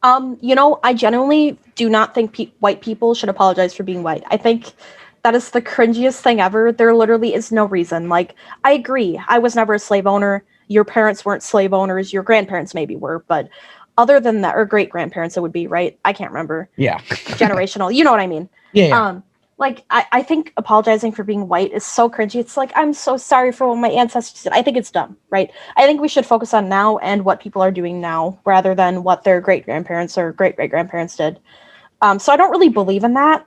I genuinely do not think white people should apologize for being white. I think that is the cringiest thing ever. There literally is no reason. Like, I agree. I was never a slave owner. Your parents weren't slave owners. Your grandparents maybe were, but other than that, or great grandparents, it would be, right? I can't remember. Yeah. Generational. You know what I mean? Yeah. I think apologizing for being white is so cringy. It's like, I'm so sorry for what my ancestors did. I think it's dumb, right? I think we should focus on now and what people are doing now rather than what their great grandparents or great great grandparents did. So I don't really believe in that.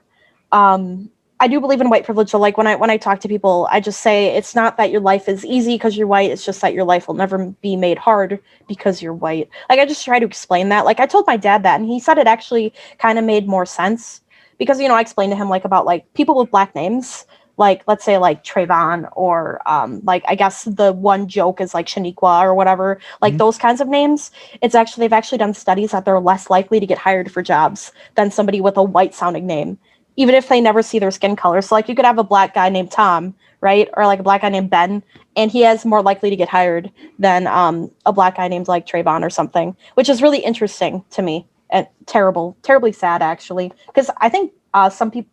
I do believe in white privilege. So like when I talk to people, I just say it's not that your life is easy because you're white. It's just that your life will never be made hard because you're white. Like I just try to explain that. Like I told my dad that, and he said it actually kind of made more sense because I explained to him like about like people with black names, like let's say like Trayvon or like I guess the one joke is like Shaniqua or whatever, like those kinds of names. They've actually done studies that they're less likely to get hired for jobs than somebody with a white sounding name, even if they never see their skin color. So like you could have a black guy named Tom, right? Or like a black guy named Ben, and he is more likely to get hired than a black guy named like Trayvon or something, which is really interesting to me and terribly sad actually. Because I think some people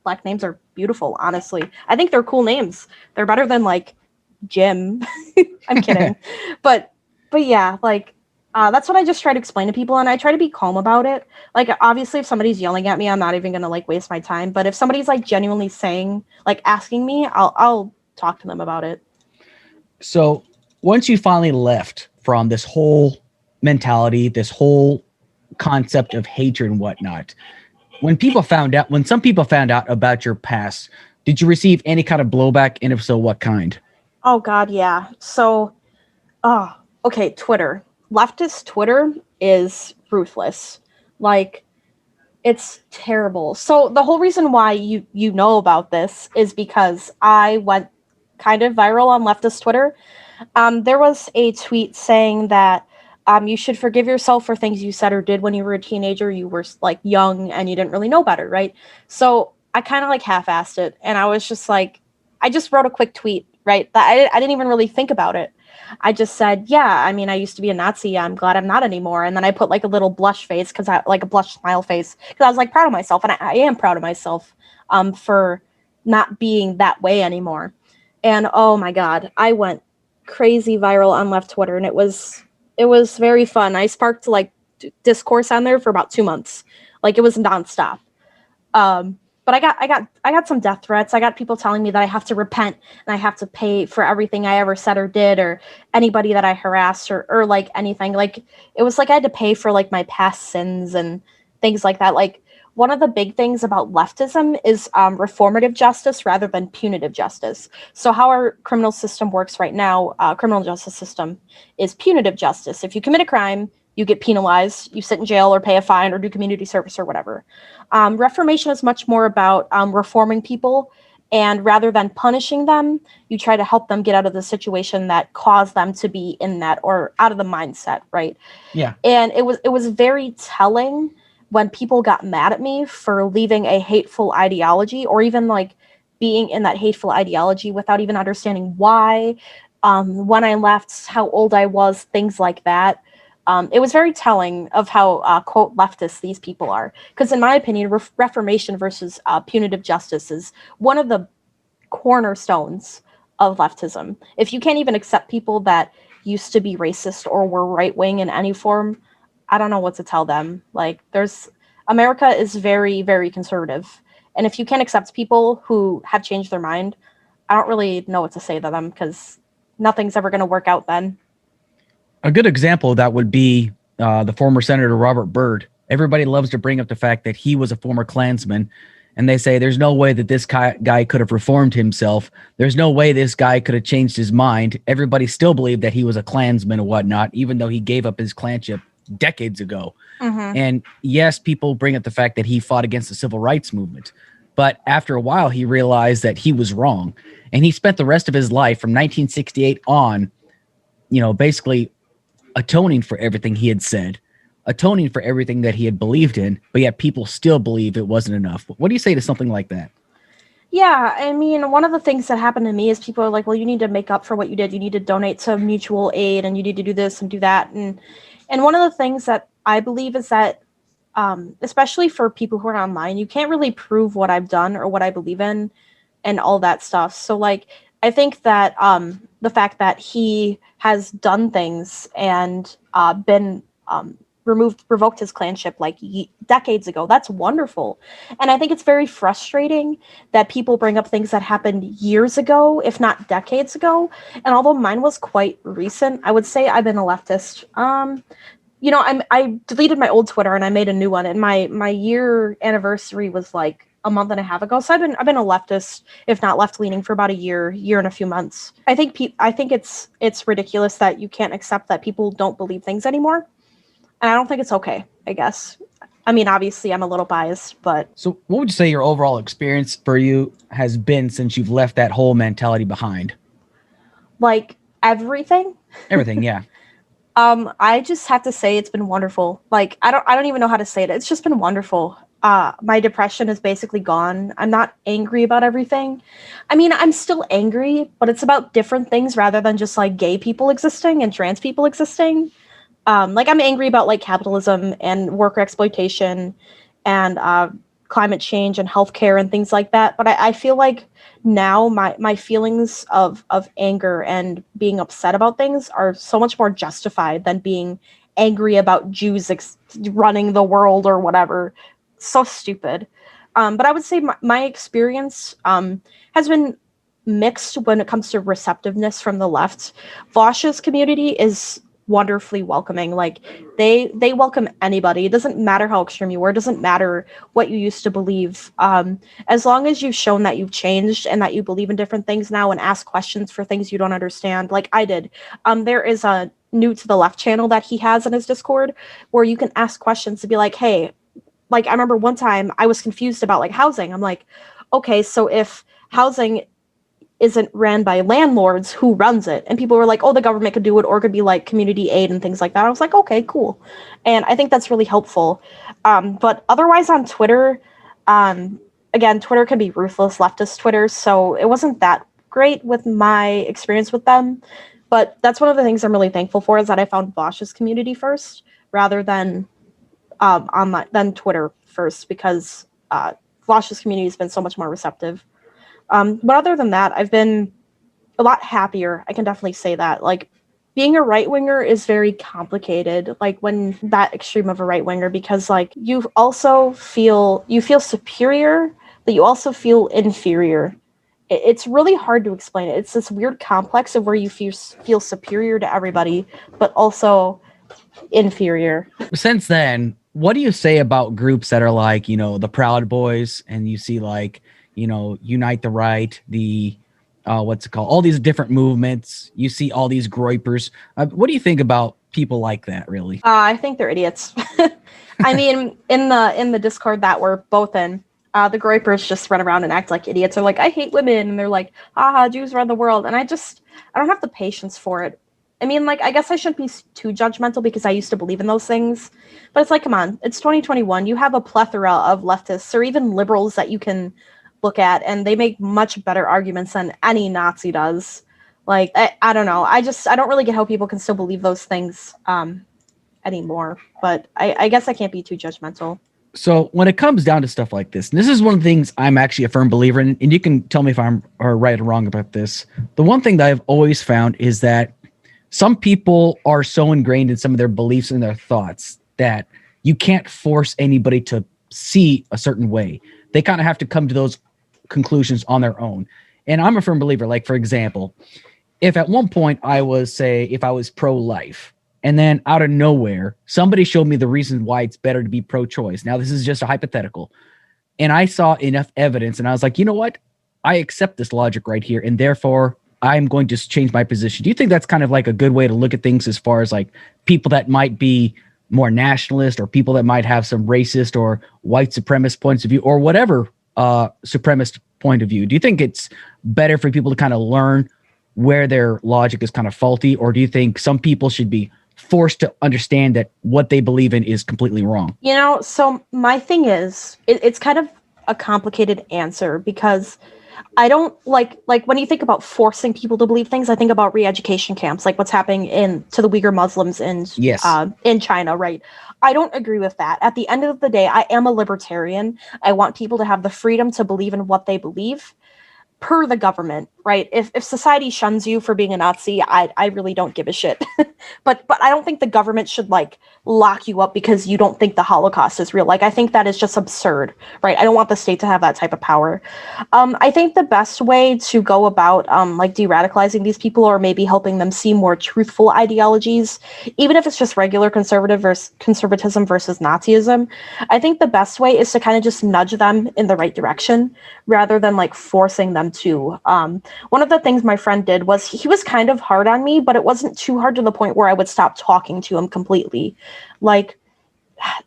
black names are beautiful, honestly. I think they're cool names. They're better than like Jim. I'm kidding. but yeah, like that's what I just try to explain to people, and I try to be calm about it. Like, obviously, if somebody's yelling at me, I'm not even gonna like waste my time. But if somebody's like genuinely saying, like, asking me, I'll talk to them about it. So once you finally left from this whole mentality, this whole concept of hatred and whatnot, when some people found out about your past, did you receive any kind of blowback? And if so, what kind? Oh God, yeah. So, okay, Twitter. Leftist Twitter is ruthless. Like, it's terrible. So the whole reason why you know about this is because I went kind of viral on leftist Twitter. There was a tweet saying that you should forgive yourself for things you said or did when you were a teenager. You were like young and you didn't really know better, right? So I kind of like half-assed it, and I was just like, I just wrote a quick tweet, right? That I didn't even really think about it. I just said, yeah, I mean, I used to be a Nazi. I'm glad I'm not anymore. And then I put like a little blush face like a blush smile face because I was like proud of myself. And I am proud of myself for not being that way anymore. And oh my God, I went crazy viral on left Twitter, and it was very fun. I sparked like discourse on there for about 2 months. Like it was nonstop. But I got some death threats. I got people telling me that I have to repent and I have to pay for everything I ever said or did, or anybody that I harassed, or like anything. Like, it was like I had to pay for like my past sins and things like that. Like, one of the big things about leftism is reformative justice rather than punitive justice. So how our criminal system works right now, criminal justice system, is punitive justice. If you commit a crime, you get penalized, you sit in jail or pay a fine or do community service or whatever. Reformation is much more about reforming people, and rather than punishing them, you try to help them get out of the situation that caused them to be in that, or out of the mindset, right? Yeah. And it was very telling when people got mad at me for leaving a hateful ideology, or even like being in that hateful ideology without even understanding why, when I left, how old I was, things like that. It was very telling of how, quote, leftist these people are. Because in my opinion, reformation versus punitive justice is one of the cornerstones of leftism. If you can't even accept people that used to be racist or were right wing in any form, I don't know what to tell them. Like, America is very, very conservative. And if you can't accept people who have changed their mind, I don't really know what to say to them, because nothing's ever going to work out then. A good example of that would be the former Senator Robert Byrd. Everybody loves to bring up the fact that he was a former Klansman, and they say there's no way that this guy could have reformed himself. There's no way this guy could have changed his mind. Everybody still believed that he was a Klansman or whatnot, even though he gave up his clanship decades ago. Mm-hmm. And yes, people bring up the fact that he fought against the civil rights movement. But after a while, he realized that he was wrong. And he spent the rest of his life from 1968 on, basically atoning for everything he had said, atoning for everything that he had believed in, but yet people still believe it wasn't enough. What do you say to something like that? Yeah, I mean, one of the things that happened to me is people are like, well, you need to make up for what you did. You need to donate to mutual aid, and you need to do this and do that. And one of the things that I believe is that, especially for people who are online, you can't really prove what I've done or what I believe in and all that stuff. So, like, I think that the fact that he has done things and been revoked his clanship like decades ago, that's wonderful. And I think it's very frustrating that people bring up things that happened years ago, if not decades ago. And although mine was quite recent, I would say I've been a leftist. I deleted my old Twitter and I made a new one, and my year anniversary was like a month and a half ago. So I've been a leftist, if not left leaning, for about a year and a few months. I think it's ridiculous that you can't accept that people don't believe things anymore, and I don't think it's okay. I guess. I mean, obviously, I'm a little biased, but So what would you say your overall experience for you has been since you've left that whole mentality behind? like everything. Everything, yeah. I just have to say it's been wonderful. Like, I don't even know how to say it. It's just been wonderful. My depression is basically gone. I'm not angry about everything. I mean, I'm still angry, but it's about different things rather than just like gay people existing and trans people existing. Like, I'm angry about like capitalism and worker exploitation and climate change and healthcare and things like that. But I feel like now my feelings of anger and being upset about things are so much more justified than being angry about Jews running the world or whatever. So stupid. But I would say my experience has been mixed when it comes to receptiveness from the left. Vosh's community is wonderfully welcoming. Like, they welcome anybody. It doesn't matter how extreme you were. It doesn't matter what you used to believe. As long as you've shown that you've changed and that you believe in different things now and ask questions for things you don't understand, like I did. There is a New to the Left channel that he has in his Discord where you can ask questions to be like, hey, like, I remember one time I was confused about like housing. I'm like, okay, so if housing isn't ran by landlords, who runs it? And people were like, oh, the government could do it, or it could be like community aid and things like that. I was like, okay, cool. And I think that's really helpful. But otherwise on Twitter, again, Twitter can be ruthless, leftist Twitter. So it wasn't that great with my experience with them. But that's one of the things I'm really thankful for, is that I found Bosch's community first rather than online, than Twitter first, because Bosch's community has been so much more receptive. But other than that, I've been a lot happier. I can definitely say that. Like, being a right winger is very complicated. Like, when that extreme of a right winger, because like you feel superior, that you also feel inferior. It's really hard to explain it. It's this weird complex of where you feel superior to everybody, but also inferior. Since then, what do you say about groups that are like, the Proud Boys, and you see like, Unite the Right, the what's it called? All these different movements. You see all these groypers. What do you think about people like that, really? I think they're idiots. I mean, in the Discord that we're both in, the groypers just run around and act like idiots. They're like, I hate women, and they're like, haha, Jews run the world. And I don't have the patience for it. I mean, like, I guess I shouldn't be too judgmental because I used to believe in those things. But it's like, come on, it's 2021. You have a plethora of leftists or even liberals that you can look at, and they make much better arguments than any Nazi does. Like, I don't know. I don't really get how people can still believe those things anymore. But I guess I can't be too judgmental. So when it comes down to stuff like this, and this is one of the things I'm actually a firm believer in, and you can tell me if I'm right or wrong about this. The one thing that I've always found is that some people are so ingrained in some of their beliefs and their thoughts that you can't force anybody to see a certain way. They kind of have to come to those conclusions on their own. And I'm a firm believer, like, for example, if at one point if I was pro-life, and then out of nowhere, somebody showed me the reason why it's better to be pro-choice. Now, this is just a hypothetical. And I saw enough evidence, and I was like, you know what? I accept this logic right here, and therefore I'm going to change my position. Do you think that's kind of like a good way to look at things as far as like people that might be more nationalist or people that might have some racist or white supremacist points of view or whatever supremacist point of view? Do you think it's better for people to kind of learn where their logic is kind of faulty, or do you think some people should be forced to understand that what they believe in is completely wrong? So my thing is, it's kind of a complicated answer because I don't like when you think about forcing people to believe things, I think about re-education camps, like what's happening to the Uyghur Muslims in China, right? I don't agree with that. At the end of the day, I am a libertarian. I want people to have the freedom to believe in what they believe per the government, right? If society shuns you for being a Nazi, I really don't give a shit. but I don't think the government should like lock you up because you don't think the Holocaust is real. Like, I think that is just absurd, right? I don't want the state to have that type of power. I think the best way to go about like de-radicalizing these people, or maybe helping them see more truthful ideologies, even if it's just regular conservatism versus Nazism, I think the best way is to kind of just nudge them in the right direction rather than like forcing them to. One of the things my friend did was he was kind of hard on me, but it wasn't too hard to the point where I would stop talking to him completely. Like,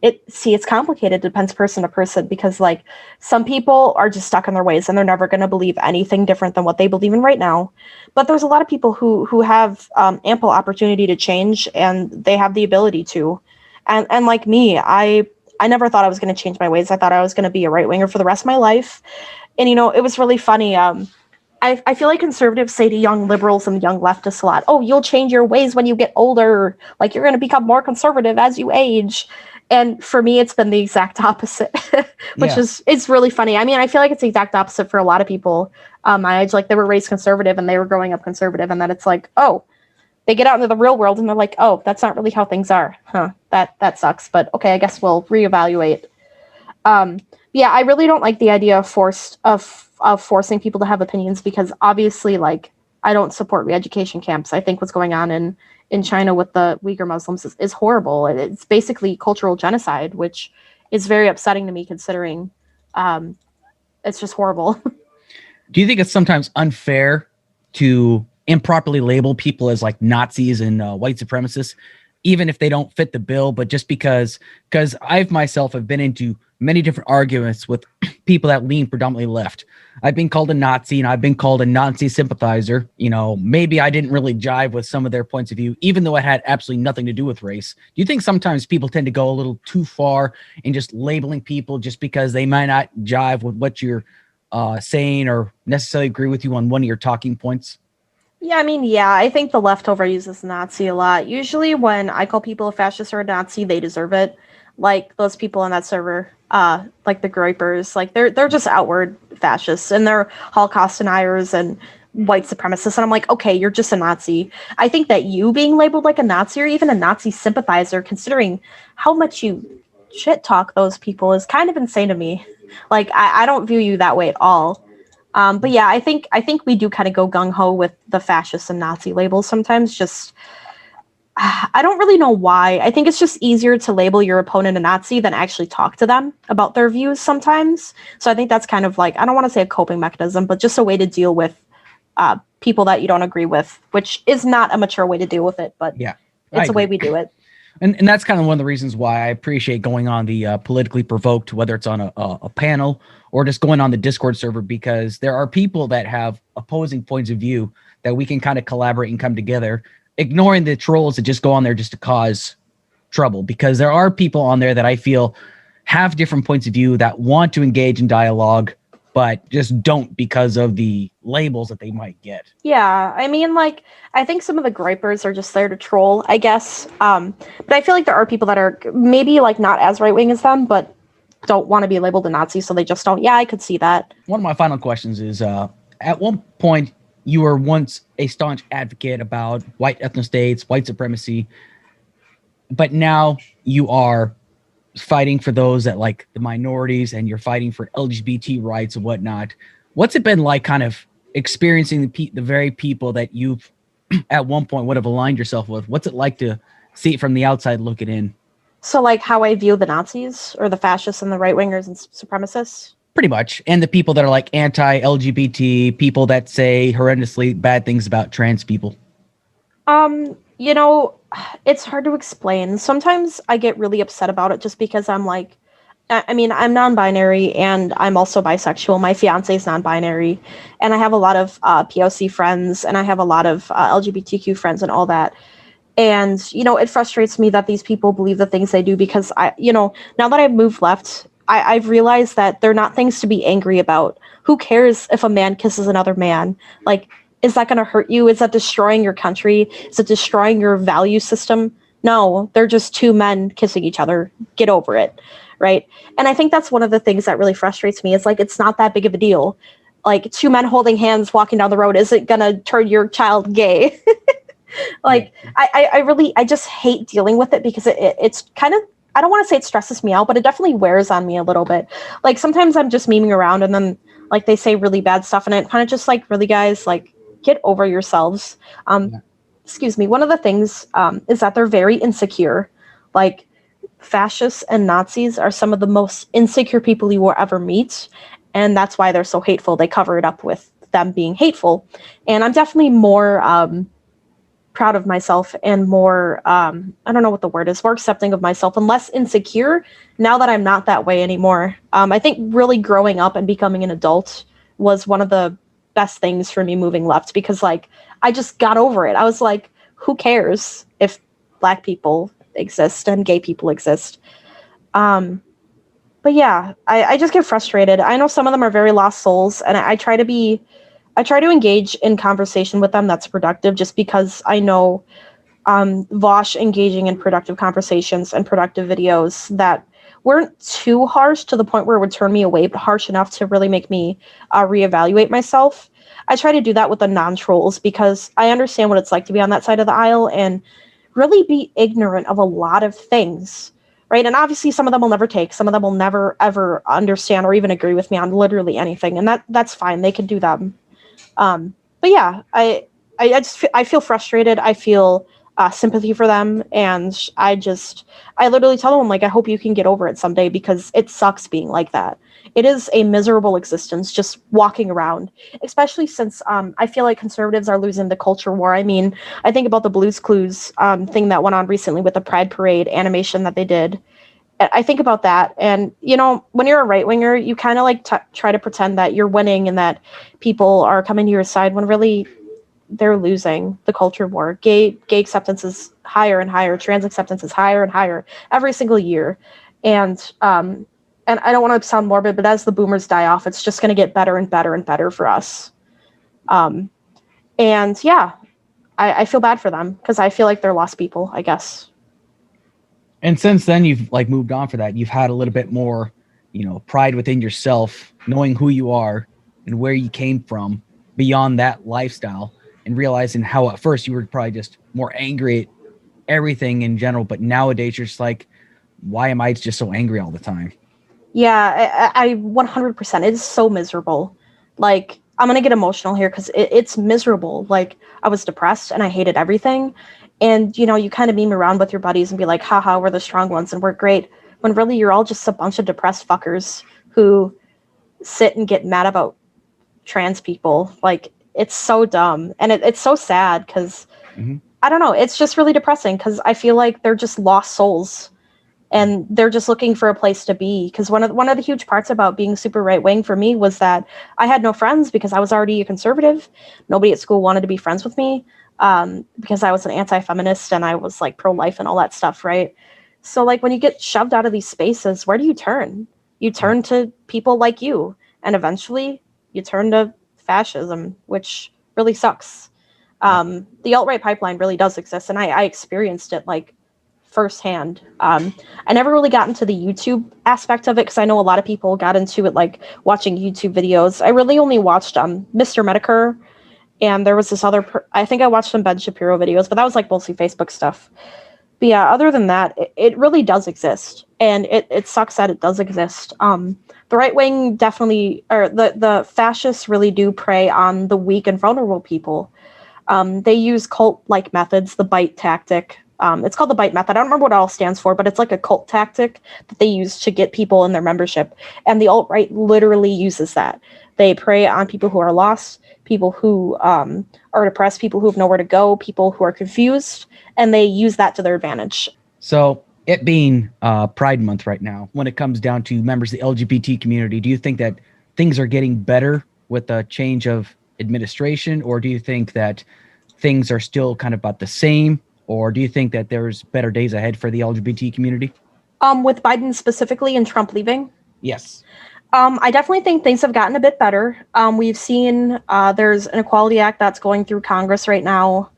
it's complicated. It depends person to person, because like some people are just stuck in their ways and they're never going to believe anything different than what they believe in right now. But there's a lot of people who have ample opportunity to change, and they have the ability to. And like me, I never thought I was going to change my ways. I thought I was going to be a right winger for the rest of my life. And, it was really funny. I feel like conservatives say to young liberals and young leftists a lot, oh, you'll change your ways when you get older. Like, you're going to become more conservative as you age. And for me, it's been the exact opposite, which it's really funny. I mean, I feel like it's the exact opposite for a lot of people my age. Like, they were raised conservative and they were growing up conservative. And then it's like, oh, they get out into the real world and they're like, oh, that's not really how things are. Huh, that sucks. But okay, I guess we'll reevaluate. Yeah, I really don't like the idea of forcing people to have opinions, because obviously, like, I don't support re-education camps. I think what's going on in China with the Uyghur Muslims is horrible. It's basically cultural genocide, which is very upsetting to me, considering it's just horrible. Do you think it's sometimes unfair to improperly label people as like Nazis and white supremacists, even if they don't fit the bill, but just because I've myself have been into many different arguments with people that lean predominantly left. I've been called a Nazi, and I've been called a Nazi sympathizer. Maybe I didn't really jive with some of their points of view, even though it had absolutely nothing to do with race. Do you think sometimes people tend to go a little too far in just labeling people just because they might not jive with what you're saying or necessarily agree with you on one of your talking points? Yeah, I think the left overuses Nazi a lot. Usually when I call people a fascist or a Nazi, they deserve it. Like those people on that server, like the Groypers, like they're just outward fascists, and they're Holocaust deniers and white supremacists. And I'm like, okay, you're just a Nazi. I think that you being labeled like a Nazi or even a Nazi sympathizer, considering how much you shit talk those people is kind of insane to me. Like, I don't view you that way at all. But yeah, I think we do kind of go gung ho with the fascist and Nazi labels sometimes. Just I don't really know why. I think it's just easier to label your opponent a Nazi than actually talk to them about their views sometimes. So I think that's kind of like, I don't want to say a coping mechanism, but just a way to deal with people that you don't agree with, which is not a mature way to deal with it, but Yeah, it's a way we do it. And that's kind of one of the reasons why I appreciate going on the politically provoked, whether it's on a panel or just going on the Discord server, because there are people that have opposing points of view that we can kind of collaborate and come together, ignoring the trolls that just go on there just to cause trouble. Because there are people on there that I feel have different points of view that want to engage in dialogue, but just don't because of the labels that they might get. Yeah, I mean, like, I think some of the gripers are just there to troll, I guess. But I feel like there are people that are maybe, like, not as right-wing as them, but don't want to be labeled a Nazi, so they just don't. Yeah, I could see that. One of my final questions is, at one point, you were once a staunch advocate about white ethnostates, white supremacy, but now you are fighting for those that like the minorities, and you're fighting for LGBT rights and whatnot. What's it been like kind of experiencing the very people that you've at one point would have aligned yourself with? What's it like to see it from the outside looking in? So, like, how I view the Nazis or the fascists and the right-wingers and supremacists? Pretty much. And the people that are like anti-LGBT, people that say horrendously bad things about trans people. You know, it's hard to explain. Sometimes I get really upset about it just because I'm like, I mean, I'm non-binary and I'm also bisexual. My fiance is non-binary, and I have a lot of POC friends, and I have a lot of LGBTQ friends and all that. And, you know, it frustrates me that these people believe the things they do because now that I've moved left, I've realized that they're not things to be angry about. Who cares if a man kisses another man? Like, is that going to hurt you? Is that destroying your country? Is it destroying your value system? No, they're just two men kissing each other. Get over it, right? And I think that's one of the things that really frustrates me. It's like, it's not that big of a deal. Like, two men holding hands walking down the road isn't going to turn your child gay. Like, I just hate dealing with it because it's kind of, I don't want to say it stresses me out, but it definitely wears on me a little bit. Like, sometimes I'm just memeing around and then, like, they say really bad stuff and it kind of just like, really, guys, like, get over yourselves. Excuse me. One of the things is that they're very insecure. Like, fascists and Nazis are some of the most insecure people you will ever meet. And that's why they're so hateful. They cover it up with them being hateful. And I'm definitely more proud of myself and more, I don't know what the word is, more accepting of myself and less insecure now that I'm not that way anymore. I think really growing up and becoming an adult was one of the best things for me moving left, because like I just got over it. I was like, who cares if Black people exist and gay people exist? But yeah, I just get frustrated. I know some of them are very lost souls, and I try to engage in conversation with them that's productive, just because I know Vosh engaging in productive conversations and productive videos that weren't too harsh to the point where it would turn me away, but harsh enough to really make me reevaluate myself. I try to do that with the non-trolls because I understand what it's like to be on that side of the aisle and really be ignorant of a lot of things, right? And obviously some of them will never take, some of them will never, ever understand or even agree with me on literally anything. And that's fine. They can do that. But yeah, I feel frustrated. I feel sympathy for them. And I literally tell them, like, I hope you can get over it someday, because it sucks being like that. It is a miserable existence just walking around, especially since I feel like conservatives are losing the culture war. I mean, I think about the Blue's Clues thing that went on recently with the Pride Parade animation that they did. I think about that. And, you know, when you're a right winger, you kind of like try to pretend that you're winning and that people are coming to your side when really they're losing the culture war. Gay acceptance is higher and higher. Trans acceptance is higher and higher every single year. And I don't want to sound morbid, but as the boomers die off, it's just going to get better and better and better for us. And yeah, I feel bad for them because I feel like they're lost people, I guess. And since then, you've like moved on for that. You've had a little bit more, you know, pride within yourself, knowing who you are and where you came from beyond that lifestyle, and realizing how at first you were probably just more angry at everything in general. But nowadays you're just like, why am I just so angry all the time? Yeah, I 100%. It is so miserable. Like, I'm gonna get emotional here because it's miserable. Like, I was depressed and I hated everything. And, you kind of meme around with your buddies and be like, haha, we're the strong ones and we're great. When really you're all just a bunch of depressed fuckers who sit and get mad about trans people. Like, it's so dumb. And it's so sad because, I don't know, it's just really depressing because I feel like they're just lost souls and they're just looking for a place to be. Because one of the huge parts about being super right wing for me was that I had no friends because I was already a conservative. Nobody at school wanted to be friends with me because I was an anti-feminist and I was like pro-life and all that stuff, right? So like when you get shoved out of these spaces, where do you turn? You turn to people like you, and eventually you turn to fascism, which really sucks. The alt-right pipeline really does exist, and I experienced it like firsthand. I never really got into the YouTube aspect of it because I know a lot of people got into it like watching YouTube videos. I really only watched Mr. Medicare, and there was this other. I think I watched some Ben Shapiro videos, but that was like mostly Facebook stuff. But yeah, other than that, it really does exist, and it sucks that it does exist. The right wing definitely, or the fascists really do prey on the weak and vulnerable people. They use cult-like methods, the bite tactic. It's called the bite method. I don't remember what it all stands for, but it's like a cult tactic that they use to get people in their membership. And the alt-right literally uses that. They prey on people who are lost, people who are depressed, people who have nowhere to go, people who are confused, and they use that to their advantage. So, it being Pride Month right now, when it comes down to members of the LGBT community, do you think that things are getting better with the change of administration, or do you think that things are still kind of about the same, or do you think that there's better days ahead for the LGBT community? With Biden specifically and Trump leaving, Yes. I definitely think things have gotten a bit better. We've seen there's an Equality Act that's going through Congress right now.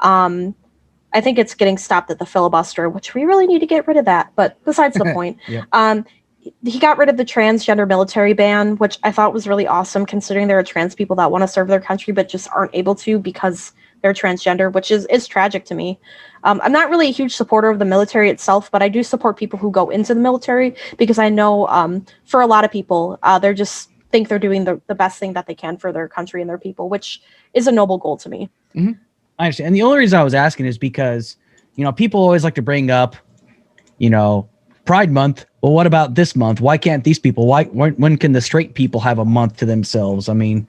I think it's getting stopped at the filibuster, which we really need to get rid of that. But besides the point, Yeah. He got rid of the transgender military ban, which I thought was really awesome, considering there are trans people that want to serve their country but just aren't able to because they're transgender, which is tragic to me. I'm not really a huge supporter of the military itself, but I do support people who go into the military because I know for a lot of people, they're just think they're doing the best thing that they can for their country and their people, which is a noble goal to me. I understand. And the only reason I was asking is because, people always like to bring up, Pride Month. Well, what about this month? Why can't these people? When can the straight people have a month to themselves? I mean,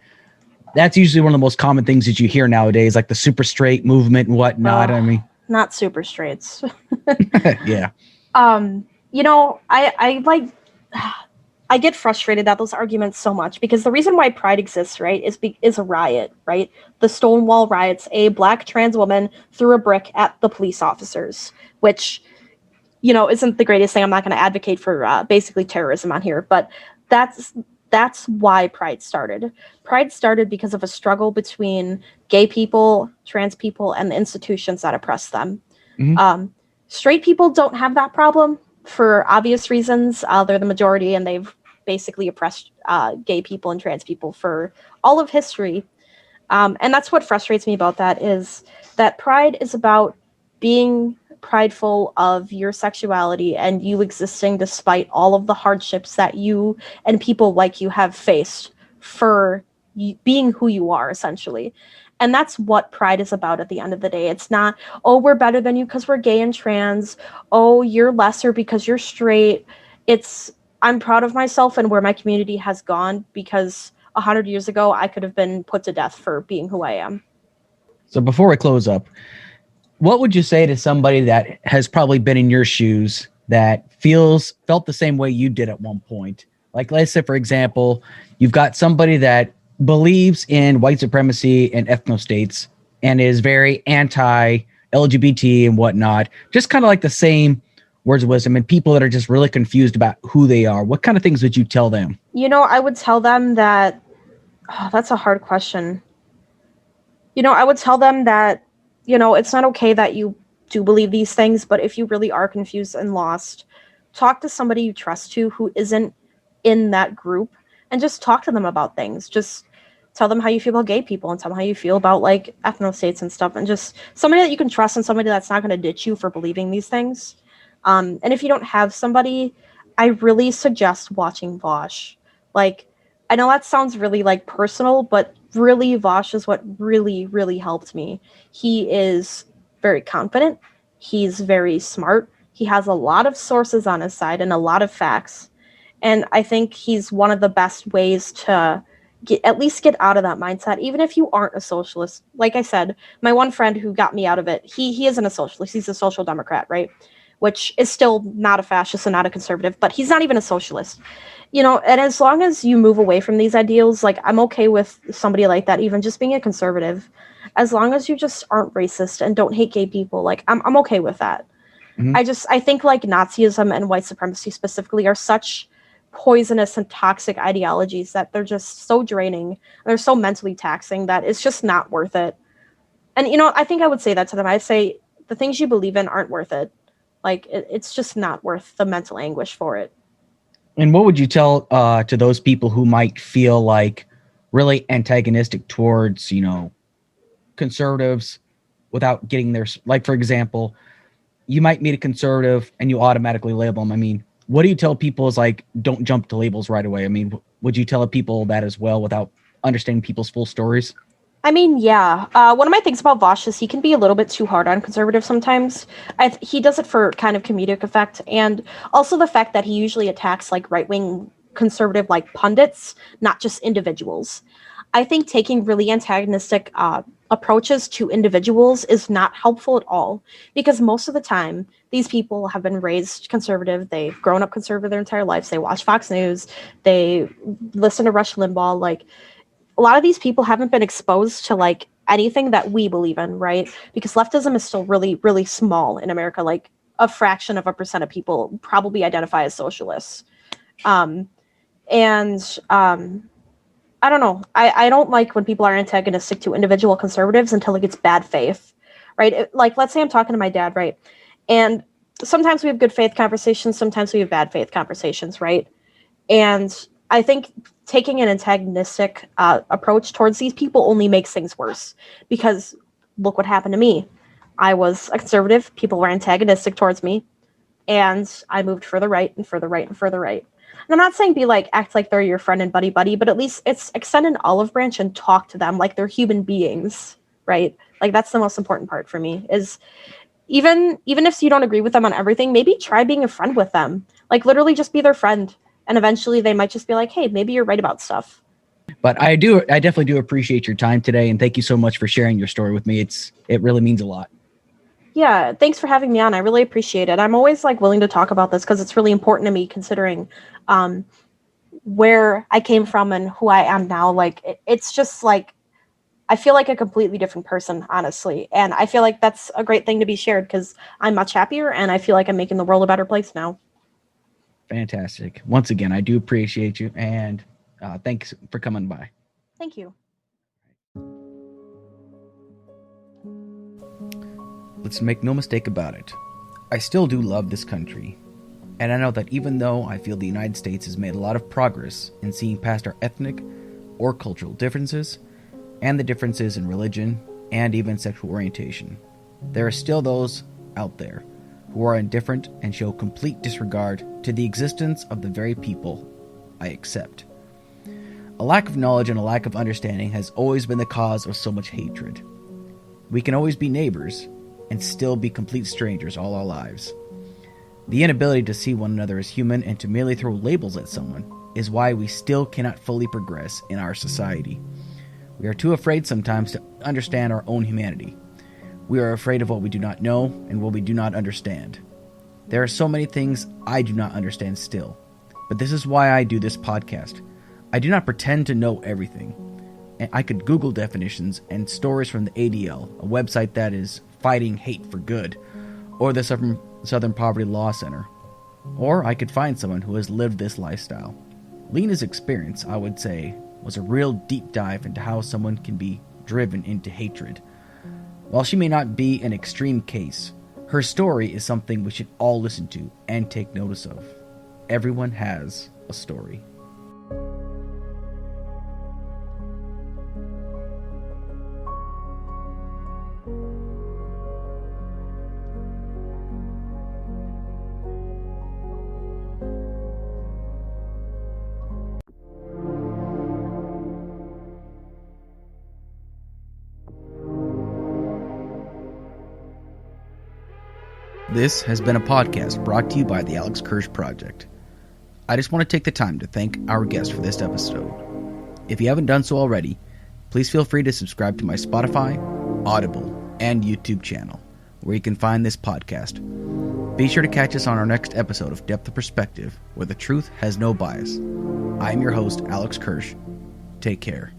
that's usually one of the most common things that you hear nowadays, like the super straight movement and whatnot. I mean, not super straights. Yeah. I get frustrated at those arguments so much because the reason why Pride exists, right, is a riot, right? The Stonewall riots, a black trans woman threw a brick at the police officers, which, isn't the greatest thing. I'm not going to advocate for basically terrorism on here, but that's why Pride started. Pride started because of a struggle between gay people, trans people, and the institutions that oppress them. Straight people don't have that problem for obvious reasons. They're the majority, and they've basically oppressed gay people and trans people for all of history. And that's what frustrates me about that is that Pride is about being prideful of your sexuality and you existing despite all of the hardships that you and people like you have faced for being who you are, essentially. And that's what Pride is about at the end of the day. It's not, oh, we're better than you because we're gay and trans. Oh, you're lesser because you're straight. It's, I'm proud of myself and where my community has gone because 100 years ago, I could have been put to death for being who I am. So before we close up, what would you say to somebody that has probably been in your shoes that felt the same way you did at one point? Like, let's say, for example, you've got somebody that believes in white supremacy and ethno-states and is very anti-LGBT and whatnot, just kind of like the same words of wisdom, and people that are just really confused about who they are. What kind of things would you tell them? I would tell them that, that's a hard question. I would tell them that, it's not okay that you do believe these things, but if you really are confused and lost, talk to somebody you trust who isn't in that group and just talk to them about things. Just tell them how you feel about gay people and tell them how you feel about like ethno states and stuff, and just somebody that you can trust and somebody that's not going to ditch you for believing these things. And if you don't have somebody, I really suggest watching Vosh. Like, I know that sounds really like personal, but really Vosh is what really, really helped me. He is very confident. He's very smart. He has a lot of sources on his side and a lot of facts. And I think he's one of the best ways to at least get out of that mindset, even if you aren't a socialist. Like I said, my one friend who got me out of it, he isn't a socialist. He's a social democrat, right? Which is still not a fascist and not a conservative, but he's not even a socialist. And as long as you move away from these ideals, like I'm okay with somebody like that, even just being a conservative, as long as you just aren't racist and don't hate gay people, like I'm okay with that. Mhm. I think like Nazism and white supremacy specifically are such poisonous and toxic ideologies that they're just so draining. They're so mentally taxing that it's just not worth it. And I think I would say that to them. I'd say the things you believe in aren't worth it. Like it's just not worth the mental anguish for it. And what would you tell to those people who might feel like really antagonistic towards, conservatives without getting their, like, for example, you might meet a conservative and you automatically label them. I mean, what do you tell people is like, don't jump to labels right away? I mean, would you tell people that as well without understanding people's full stories? I mean, yeah. One of my things about Vosh is he can be a little bit too hard on conservatives sometimes. He does it for kind of comedic effect, and also the fact that he usually attacks like right wing conservative like pundits, not just individuals. I think taking really antagonistic approaches to individuals is not helpful at all because most of the time these people have been raised conservative. They've grown up conservative their entire lives. They watch Fox News. They listen to Rush Limbaugh. Like a lot of these people haven't been exposed to like anything that we believe in, right? Because leftism is still really, really small in America. Like a fraction of a percent of people probably identify as socialists. Um, and I don't know. I don't like when people are antagonistic to individual conservatives until it gets bad faith, right? Like, let's say I'm talking to my dad, right? And sometimes we have good faith conversations, sometimes we have bad faith conversations, right? And I think taking an antagonistic approach towards these people only makes things worse because look what happened to me. I was a conservative, people were antagonistic towards me, and I moved further right and further right and further right. And I'm not saying be like act like they're your friend and buddy buddy, but at least it's extend an olive branch and talk to them like they're human beings, right? Like that's the most important part for me is even if you don't agree with them on everything, maybe try being a friend with them. Like literally just be their friend. And eventually they might just be like, hey, maybe you're right about stuff. But I definitely do appreciate your time today, and thank you so much for sharing your story with me. It really means a lot. Yeah, thanks for having me on. I really appreciate it. I'm always like willing to talk about this because it's really important to me considering um, where I came from and who I am now. Like it's just like I feel like a completely different person, honestly. And I feel like that's a great thing to be shared because I'm much happier and I feel like I'm making the world a better place now. Fantastic. Once again, I do appreciate you, and thanks for coming by. Thank you. Let's make no mistake about it. I still do love this country. And I know that even though I feel the United States has made a lot of progress in seeing past our ethnic or cultural differences, and the differences in religion and even sexual orientation, there are still those out there who are indifferent and show complete disregard to the existence of the very people I accept. A lack of knowledge and a lack of understanding has always been the cause of so much hatred. We can always be neighbors and still be complete strangers all our lives. The inability to see one another as human and to merely throw labels at someone is why we still cannot fully progress in our society. We are too afraid sometimes to understand our own humanity. We are afraid of what we do not know and what we do not understand. There are so many things I do not understand still, but this is why I do this podcast. I do not pretend to know everything. And I could Google definitions and stories from the ADL, a website that is fighting hate for good, or the Southern Poverty Law Center. Or I could find someone who has lived this lifestyle. Lena's experience, I would say, was a real deep dive into how someone can be driven into hatred. While she may not be an extreme case, her story is something we should all listen to and take notice of. Everyone has a story. This has been a podcast brought to you by the Alex Kirsch Project. I just want to take the time to thank our guest for this episode. If you haven't done so already, please feel free to subscribe to my Spotify, Audible, and YouTube channel, where you can find this podcast. Be sure to catch us on our next episode of Depth of Perspective, where the truth has no bias. I am your host, Alex Kirsch. Take care.